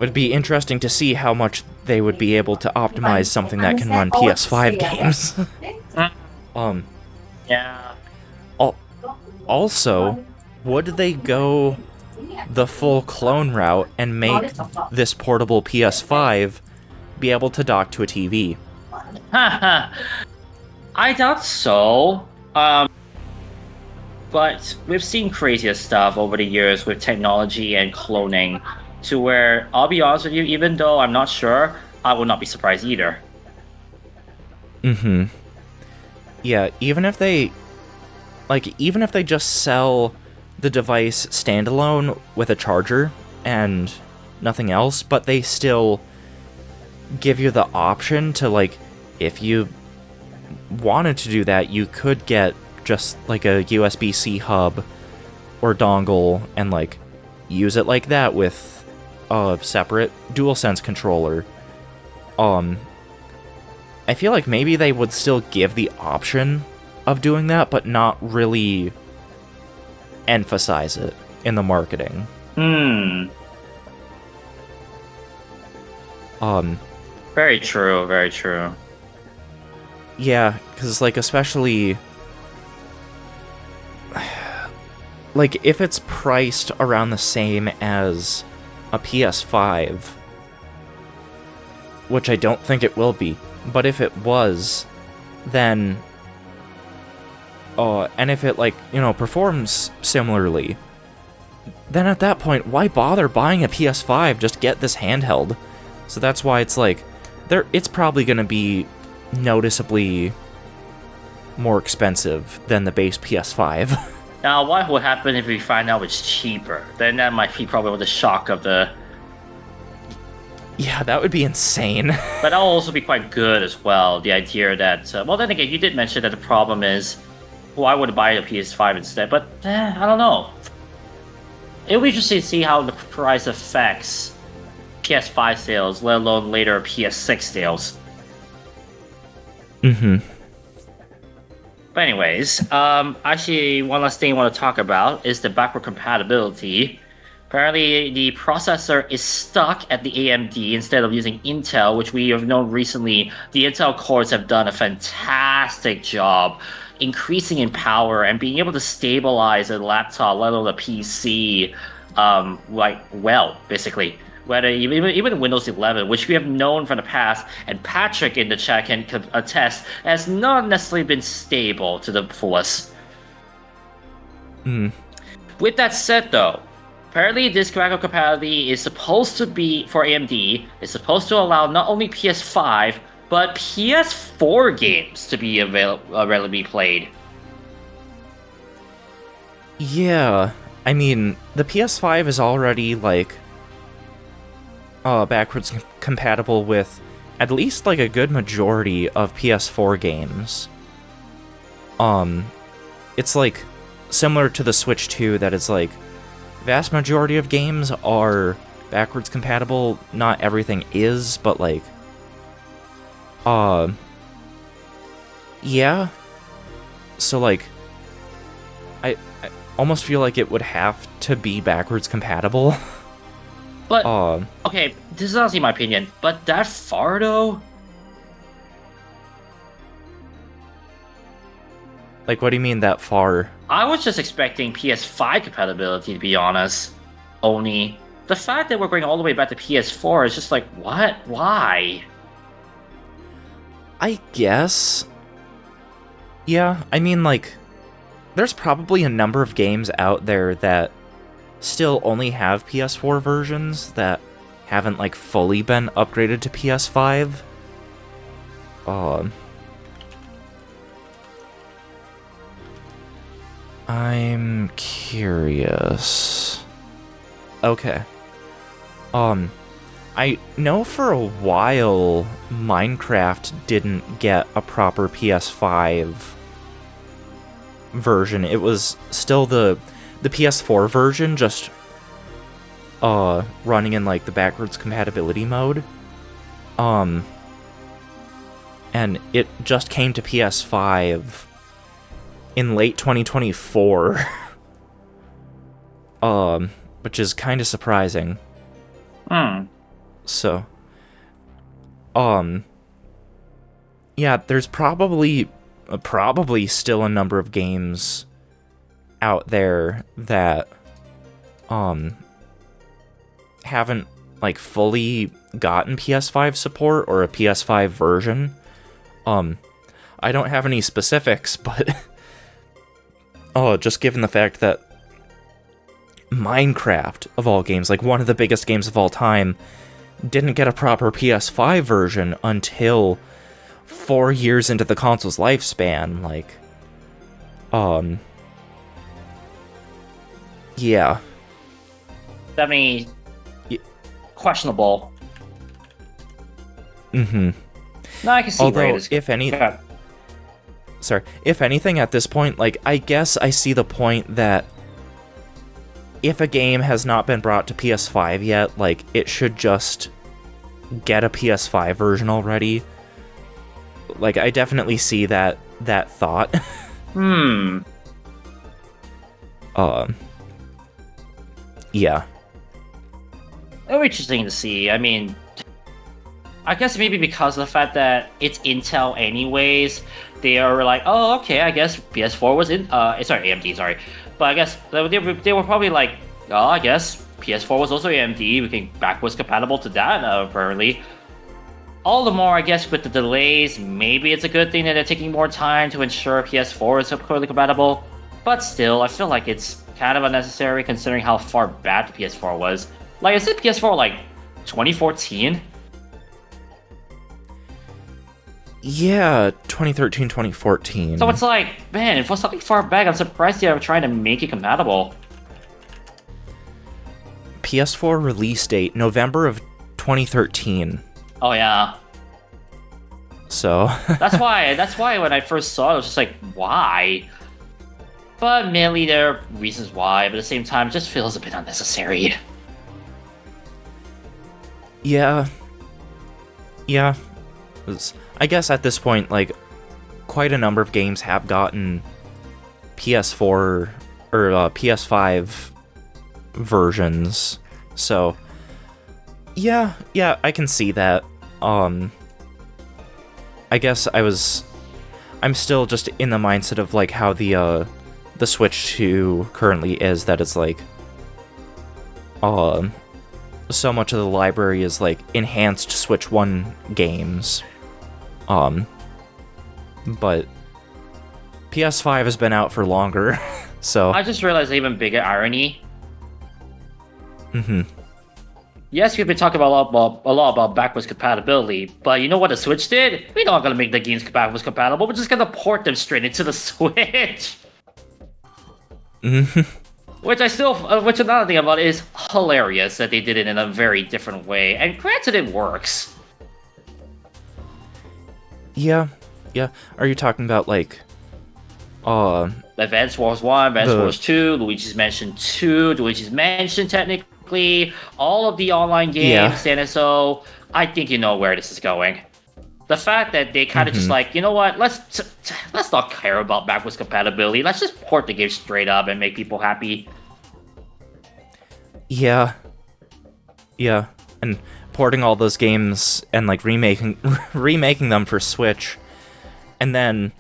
would be interesting to see how much they would be able to optimize something that can run PS5 games. Yeah. Also, would they go the full clone route and make this portable PS5 be able to dock to a TV? I doubt so. But we've seen crazier stuff over the years with technology and cloning, to where, I'll be honest with you, even though I'm not sure, I would not be surprised either. Mm-hmm. Yeah, even if they just sell the device standalone with a charger and nothing else, but they still give you the option to, like, if you wanted to do that, you could get just like a USB-C hub or dongle and like use it like that with a separate DualSense controller. I feel like maybe they would still give the option of doing that, but not really emphasize it in the marketing. Very true, very true. Yeah, because, like, especially, like, if it's priced around the same as a PS5, which I don't think it will be, but if it was, then, and if it, like, you know, performs similarly, then at that point, why bother buying a PS5? Just get this handheld. So that's why it's like, it's probably going to be noticeably more expensive than the base PS5. Now, what would happen if we find out it's cheaper? Then that might be probably the shock of the... Yeah, that would be insane. But that'll also be quite good as well, the idea that... well, then again, you did mention that the problem is, well, I would buy a PS5 instead, but I don't know. It'll be interesting to see how the price affects PS5 sales, let alone later PS6 sales. Mm-hmm. But anyways, actually, one last thing I want to talk about is the backward compatibility. Apparently, the processor is stuck at the AMD instead of using Intel, which we have known recently. The Intel cores have done a fantastic job increasing in power and being able to stabilize a laptop, let alone a PC, basically. Whether even Windows 11, which we have known from the past, and Patrick in the chat can attest, has not necessarily been stable to the fullest. With that said, though, apparently this backward compatibility is supposed to be, for AMD, is supposed to allow not only PS5, but PS4 games to be availably played. Yeah, I mean, the PS5 is already, like, backwards compatible with at least like a good majority of PS4 games. It's like similar to the Switch 2, that it's like vast majority of games are backwards compatible. Not everything is, but like, yeah. So like, I almost feel like it would have to be backwards compatible. But, okay, this is honestly my opinion, but that far though? Like, what do you mean that far? I was just expecting PS5 compatibility, to be honest. Only, the fact that we're going all the way back to PS4 is just like, what? Why? I guess. Yeah, I mean, like, there's probably a number of games out there that still only have PS4 versions that haven't, like, fully been upgraded to PS5. I'm curious. Okay. I know for a while Minecraft didn't get a proper PS5 version. It was still the PS4 version, just running in like the backwards compatibility mode. And it just came to PS5 in late 2024. Which is kind of surprising. So, yeah, there's probably still a number of games out there that haven't like fully gotten PS5 support or a PS5 version. I don't have any specifics, but just given the fact that Minecraft, of all games, like one of the biggest games of all time, didn't get a proper PS5 version until 4 years into the console's lifespan, like, yeah. Definitely questionable. Mm-hmm. No, I can see where it Although, is. if anything at this point, like, I guess I see the point that if a game has not been brought to PS5 yet, like, it should just get a PS5 version already. Like, I definitely see that thought. Yeah. It'll be interesting to see. I mean, I guess maybe because of the fact that it's Intel anyways, they are like, oh, okay, I guess PS4 was in, sorry, AMD, sorry. But I guess they were probably like, oh, I guess PS4 was also AMD, we can backwards compatible to that, apparently. All the more, I guess, with the delays, maybe it's a good thing that they're taking more time to ensure PS4 is fully compatible. But still, I feel like it's kind of unnecessary considering how far back the PS4 was. Like, I said PS4, like, 2014? Yeah, 2013, 2014. So it's like, man, if it was something far back, I'm surprised they are trying to make it compatible. PS4 release date, November of 2013. Oh, yeah. So... that's why when I first saw it, I was just like, why? But mainly there are reasons why, but at the same time, it just feels a bit unnecessary. Yeah. I guess at this point, like, quite a number of games have gotten PS4 or PS5 versions. So, yeah, I can see that. I guess I'm still just in the mindset of like how the Switch 2 currently is, that it's like, so much of the library is like enhanced Switch 1 games. But PS5 has been out for longer, so... I just realized an even bigger irony. Mm-hmm. Yes, we've been talking a lot about backwards compatibility, but you know what the Switch did? We're not gonna make the games backwards compatible, we're just gonna port them straight into the Switch. Mm-hmm. Which another thing about it is hilarious that they did it in a very different way. And granted, it works. Yeah. Are you talking about like, Advance Wars 1, Advance Wars 2, Luigi's Mansion 2, Luigi's Mansion technically, all of the online games, NSO, I think you know where this is going. The fact that they kind of just like, you know what, let's not care about backwards compatibility, let's just port the game straight up and make people happy. Yeah, and porting all those games and like remaking them for Switch, and then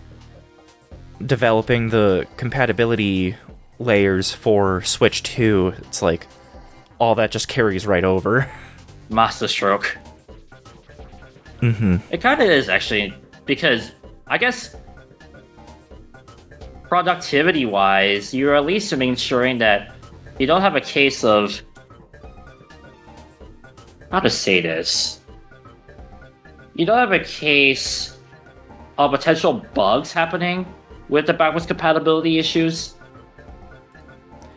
developing the compatibility layers for Switch 2, it's like all that just carries right over. Masterstroke. It kind of is, actually, because I guess productivity-wise, you're at least ensuring that you don't have a case of... How to say this? You don't have a case of potential bugs happening with the backwards compatibility issues.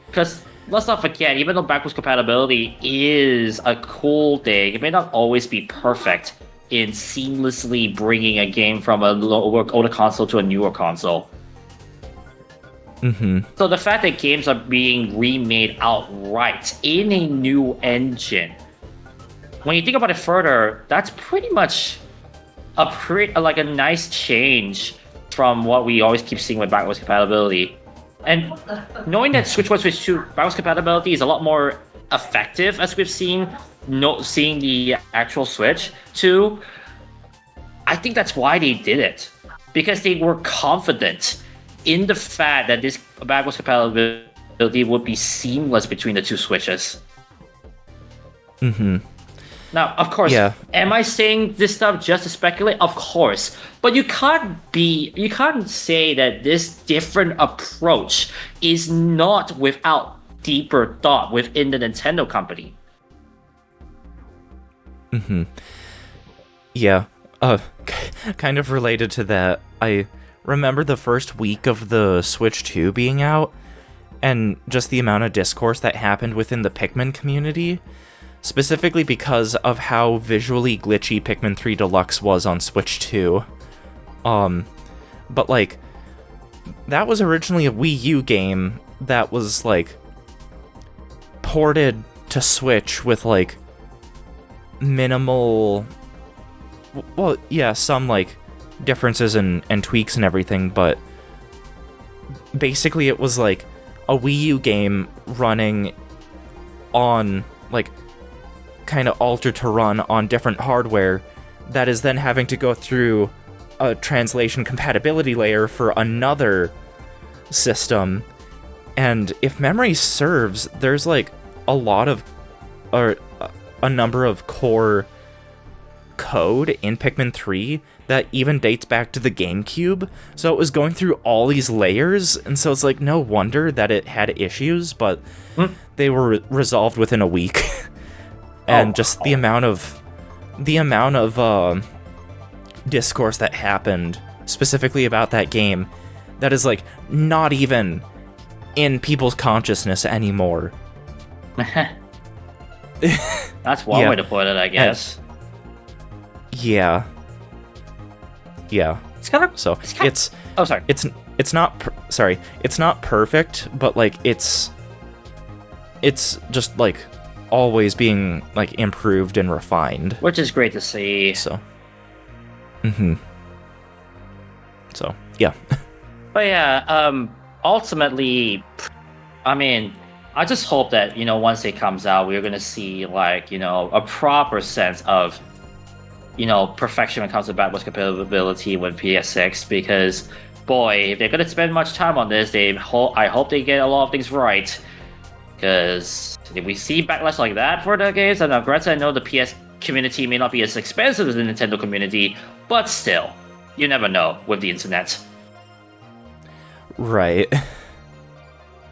Because let's not forget, even though backwards compatibility is a cool thing, it may not always be perfect in seamlessly bringing a game from a older console to a newer console. So the fact that games are being remade outright in a new engine, when you think about it further, that's pretty much a nice change from what we always keep seeing with backwards compatibility. And knowing that Switch 1, Switch 2 backwards compatibility is a lot more effective, as we've seen, seeing the actual Switch 2, I think that's why they did it. Because they were confident in the fact that this backwards compatibility would be seamless between the two Switches. Now, of course, am I saying this stuff just to speculate? Of course. But you can't say that this different approach is not without deeper thought within the Nintendo company. Yeah. Kind of related to that, I remember the first week of the Switch 2 being out, and just the amount of discourse that happened within the Pikmin community, specifically because of how visually glitchy Pikmin 3 Deluxe was on Switch 2. But like, that was originally a Wii U game that was like ported to Switch with like minimal, well, yeah, some like differences and tweaks and everything, but basically it was like a Wii U game running on like kind of altered to run on different hardware that is then having to go through a translation compatibility layer for another system. And if memory serves, there's like a lot of a number of core code in Pikmin 3 that even dates back to the GameCube, so it was going through all these layers, and so it's like no wonder that it had issues, but they were resolved within a week. And just the amount of discourse that happened specifically about that game that is like not even in people's consciousness anymore. That's one way to put it, I guess. Yeah. It's kind of so it's oh, sorry. It's not it's not perfect, but like it's just like always being like improved and refined, which is great to see. So so yeah. But yeah, ultimately, I mean, I just hope that, you know, once it comes out, we're gonna see like, you know, a proper sense of, you know, perfection when it comes to backwards compatibility with PS6, because boy, if they're gonna spend much time on this, I hope they get a lot of things right. Because if we see backlash like that for the games, and granted, I know the PS community may not be as expensive as the Nintendo community, but still, you never know with the internet. Right.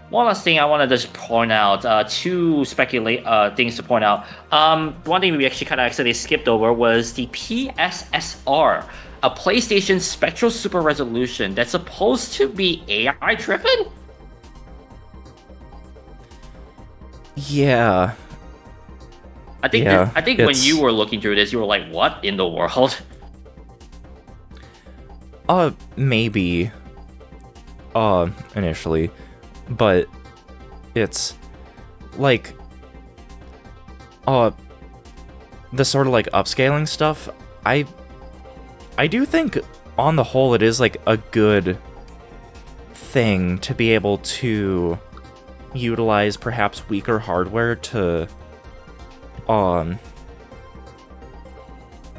One last thing I want to just point out, two things to point out. One thing we actually kind of accidentally skipped over was the PSSR, a PlayStation Spectral Super Resolution that's supposed to be AI-driven? Yeah. I think Yeah, I think when it's- you were looking through this, you were like, "What in the world?" Maybe. Initially. But it's like the sort of like upscaling stuff, I do think on the whole it is like a good thing to be able to utilize perhaps weaker hardware to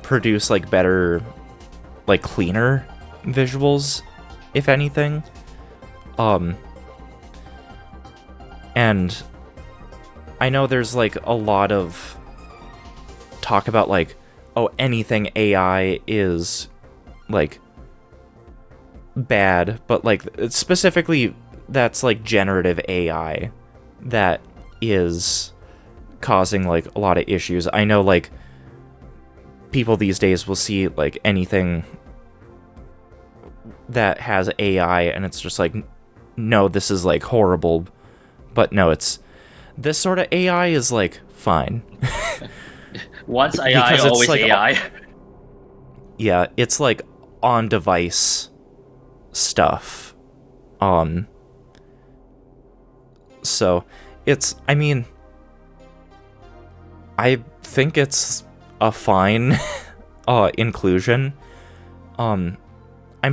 produce like better, like cleaner visuals, if anything. And I know there's like a lot of talk about like, oh, anything AI is like bad, but like specifically that's like generative AI that is causing like a lot of issues. I know like people these days will see like anything that has AI and it's just like, no, this is like horrible. But no, it's this sort of AI is like fine. Once AI, Because it's always like- AI. Yeah, it's like on device stuff. So it's, I mean, I think it's a fine inclusion. I'm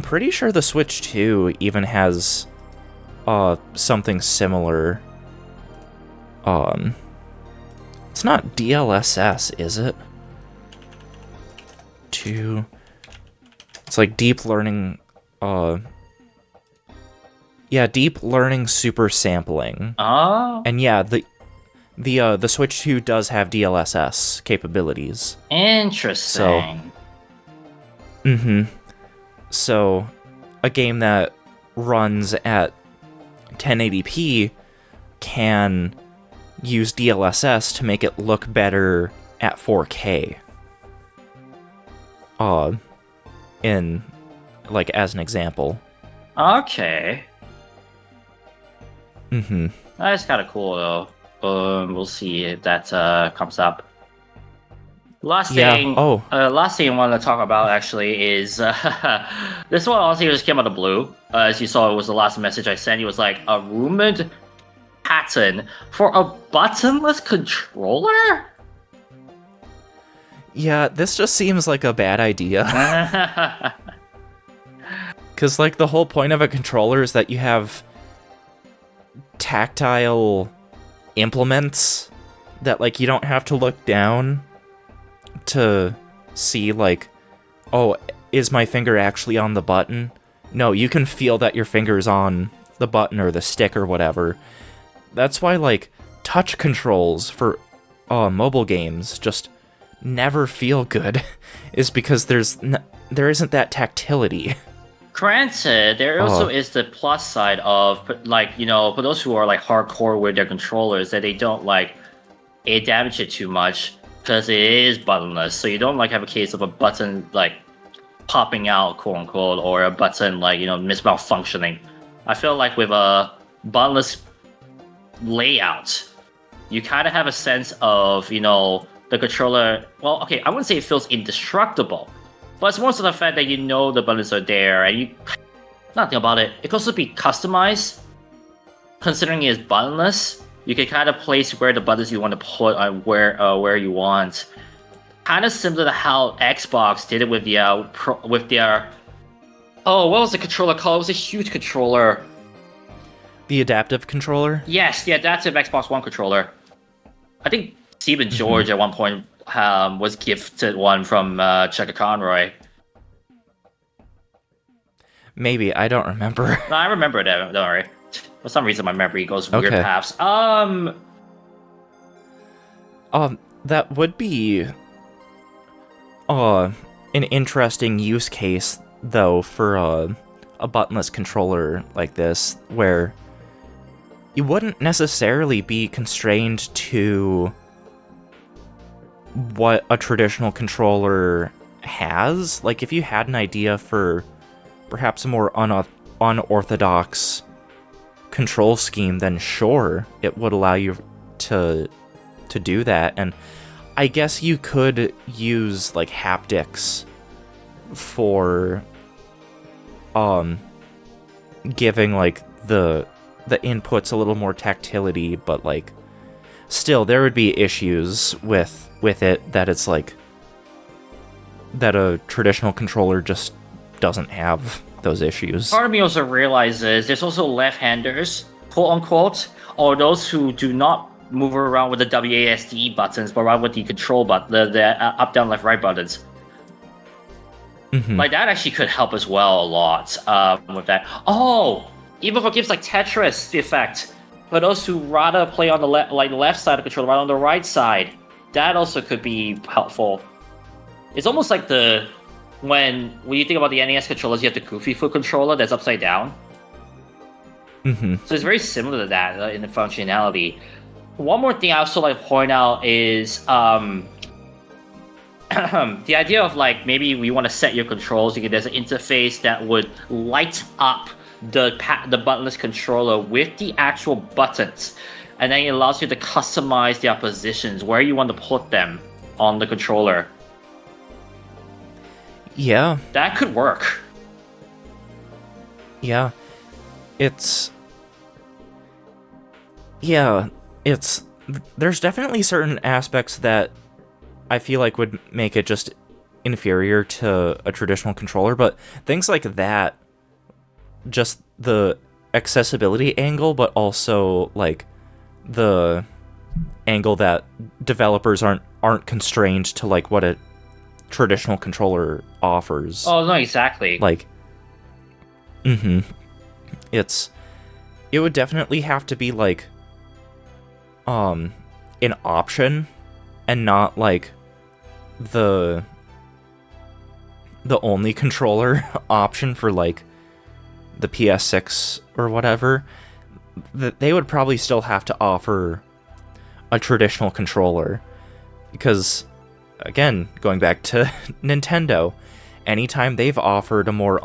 pretty sure the Switch 2 even has something similar. It's not DLSS, is it? It's like deep learning, yeah, deep learning super sampling. Oh, And yeah, the Switch 2 does have DLSS capabilities. interesting. So, a game that runs at 1080p can use DLSS to make it look better at 4K. In, like, as an example. Okay. That's kind of cool, though. We'll see if that comes up. Last Yeah, thing, oh. last thing I want to talk about actually is this one honestly just came out of the blue. As you saw, it was the last message I sent. It was like a rumored patent for a buttonless controller. Yeah, this just seems like a bad idea. Because, like, the whole point of a controller is that you have tactile implements that, like, you don't have to look down to see, like, oh, is my finger actually on the button? No, you can feel that your finger's on the button or the stick or whatever. That's why, like, touch controls for mobile games just never feel good, is because there isn't that tactility. Granted, there also is the plus side of, like, you know, for those who are like hardcore with their controllers, that they don't like it damage it too much because it is buttonless. So you don't like have a case of a button like popping out, quote unquote, or a button like, you know, malfunctioning. I feel like with a buttonless layout, you kind of have a sense of, you know, the controller. Well, okay, I wouldn't say it feels indestructible, but it's more so the fact that you know the buttons are there, and you nothing about it. It can also be customized, considering it is buttonless. You can kind of place where the buttons you want to put on where you want. Kind of similar to how Xbox did it with their oh, what was the controller called? It was a huge controller. The adaptive controller? Yes, the adaptive Xbox One controller. I think Stephen George at one point was gifted one from Checker Conroy. Maybe, I don't remember. No, I remember that. Don't worry. For some reason, my memory goes weird Okay. paths. That would be an interesting use case, though, for a buttonless controller like this, where you wouldn't necessarily be constrained to what a traditional controller has. Like, if you had an idea for perhaps a more unorthodox control scheme, then sure, it would allow you to do that. And I guess you could use like haptics for giving like the inputs a little more tactility, but like still there would be issues with it that it's like that a traditional controller just doesn't have those issues. Part of me also realizes there's also left-handers, quote unquote, or those who do not move around with the WASD buttons, but rather with the control button, the up, down, left, right buttons. Mm-hmm. Like that actually could help as well a lot with that. Oh, even for games like Tetris, the effect. For those who rather play on the left side of the controller rather on the right side, that also could be helpful. It's almost like when you think about the NES controllers, you have the Goofy Foot controller that's upside down. Mm-hmm. So it's very similar to that in the functionality. One more thing I also like to point out is the idea of like maybe we want to set your controls. There's an interface that would light up the buttonless controller with the actual buttons, and then it allows you to customize their positions where you want to put them on the controller. Yeah, that could work. Yeah, there's definitely certain aspects that I feel like would make it just inferior to a traditional controller, but things like that, just the accessibility angle, but also like the angle that developers aren't constrained to like what a traditional controller offers. Oh no, exactly. Like, it would definitely have to be like an option and not like the only controller option for like the PS6 or whatever. That they would probably still have to offer a traditional controller, because again, going back to Nintendo, anytime they've offered a more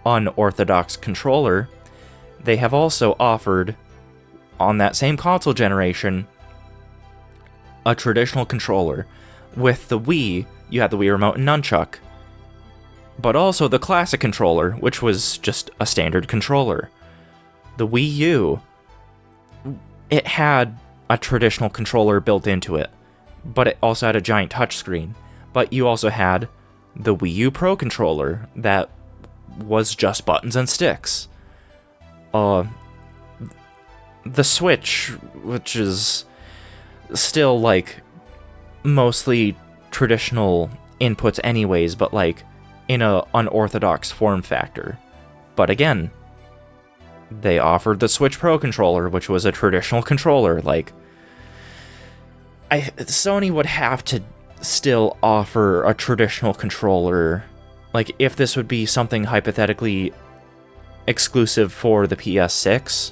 unorthodox controller, they have also offered, on that same console generation, a traditional controller. With the Wii, you had the Wii Remote and Nunchuck, but also the classic controller, which was just a standard controller. The Wii U, it had a traditional controller built into it, but it also had a giant touchscreen. But you also had the Wii U Pro controller that was just buttons and sticks. The Switch, which is still like mostly traditional inputs anyways, but like in a unorthodox form factor. But again, they offered the Switch Pro controller, which was a traditional controller. Like, Sony would have to still offer a traditional controller. Like, if this would be something hypothetically exclusive for the PS6,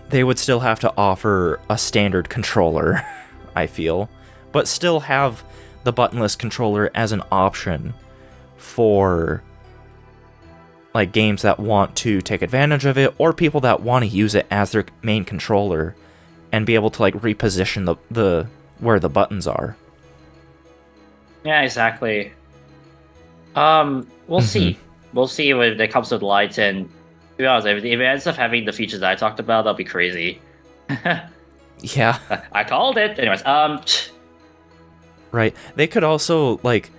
they would still have to offer a standard controller, I feel, but still have the buttonless controller as an option for like games that want to take advantage of it, or people that want to use it as their main controller and be able to like reposition the where the buttons are. Yeah, exactly. We'll see. We'll see when it comes to the lights, and to be honest, if it ends up having the features that I talked about, that'll be crazy. Yeah. I called it. Anyways, Right. They could also, like,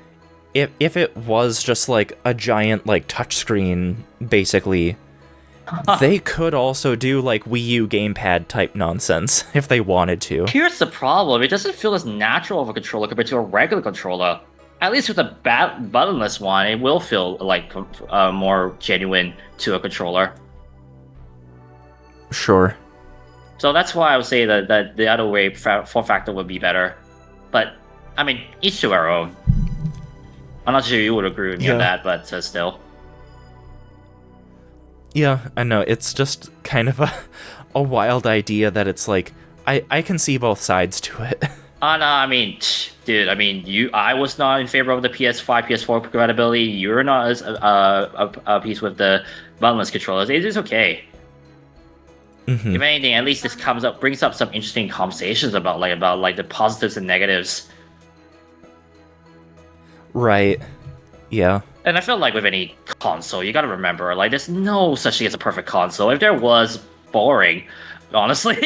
if it was just like a giant like touchscreen, basically, they could also do like Wii U gamepad type nonsense if they wanted to. Here's the problem. It doesn't feel as natural of a controller compared to a regular controller. At least with a buttonless one, it will feel like more genuine to a controller. Sure. So that's why I would say that the other way form factor would be better. But, I mean, each to our own. I'm not sure you would agree with me on that, but still. Yeah, I know. It's just kind of a wild idea that it's like, I can see both sides to it. No, I mean, dude, I was not in favor of the PS5, PS4 compatibility. You're not as a piece with the buttonless controllers. It is okay. Mm-hmm. If anything, at least this brings up some interesting conversations about the positives and negatives. Right. Yeah. And I feel like with any console, you gotta remember, like, there's no such thing as a perfect console. If there was, boring, honestly.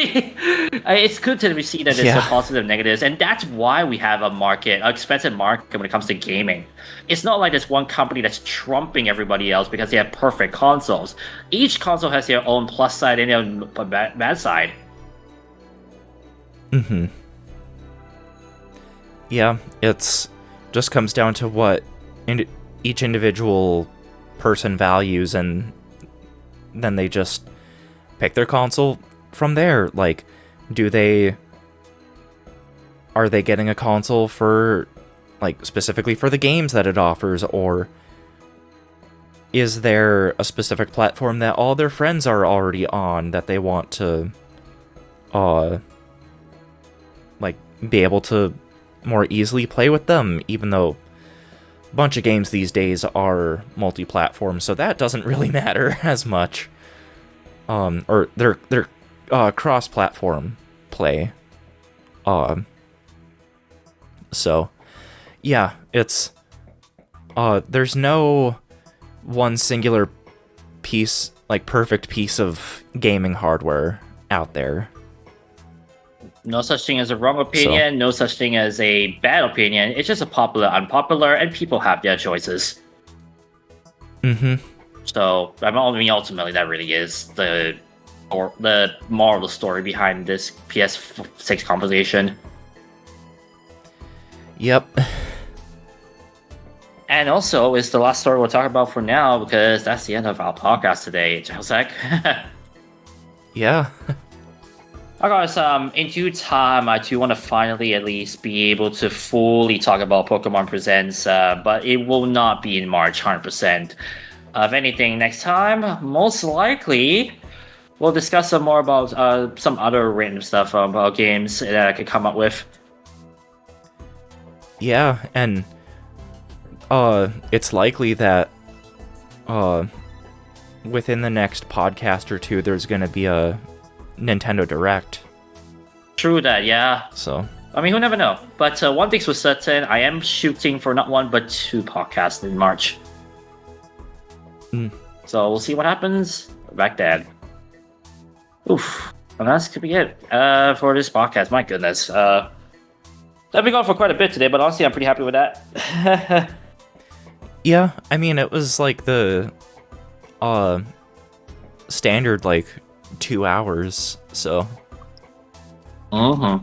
It's good to see that there's some positive and negatives, and that's why we have an expensive market when it comes to gaming. It's not like there's one company that's trumping everybody else because they have perfect consoles. Each console has their own plus side and their bad side. Mm-hmm. Yeah, it's just comes down to what each individual person values, and then they just pick their console from there. Like, are they getting a console for, like, specifically for the games that it offers, or is there a specific platform that all their friends are already on that they want to, like, be able to more easily play with them, even though a bunch of games these days are multi-platform, so that doesn't really matter as much. Or they're cross-platform play. So yeah, it's there's no one singular piece, like perfect piece of gaming hardware out there. No such thing as a wrong opinion, no such thing as a bad opinion. It's just a popular, unpopular, and people have their choices. Mm-hmm. So, I mean, ultimately, that really is the moral of the story behind this PS6 conversation. Yep. And also, it's the last story we'll talk about for now, because that's the end of our podcast today, Josek. Yeah. Alright, in due time, I do want to finally at least be able to fully talk about Pokemon Presents, but it will not be in March 100%. If anything, next time, most likely, we'll discuss some more about some other random stuff about games that I could come up with. Yeah, and it's likely that within the next podcast or two, there's going to be a Nintendo Direct. True that, yeah. So, I mean, who never know. But one thing's for certain, I am shooting for not one but 2 podcasts in March. So we'll see what happens back then. Oof. And that's could be it for this podcast. My goodness. I've been going for quite a bit today, but honestly, I'm pretty happy with that. yeah, I mean, it was like the standard, like, 2 hours, so. Mm-hmm.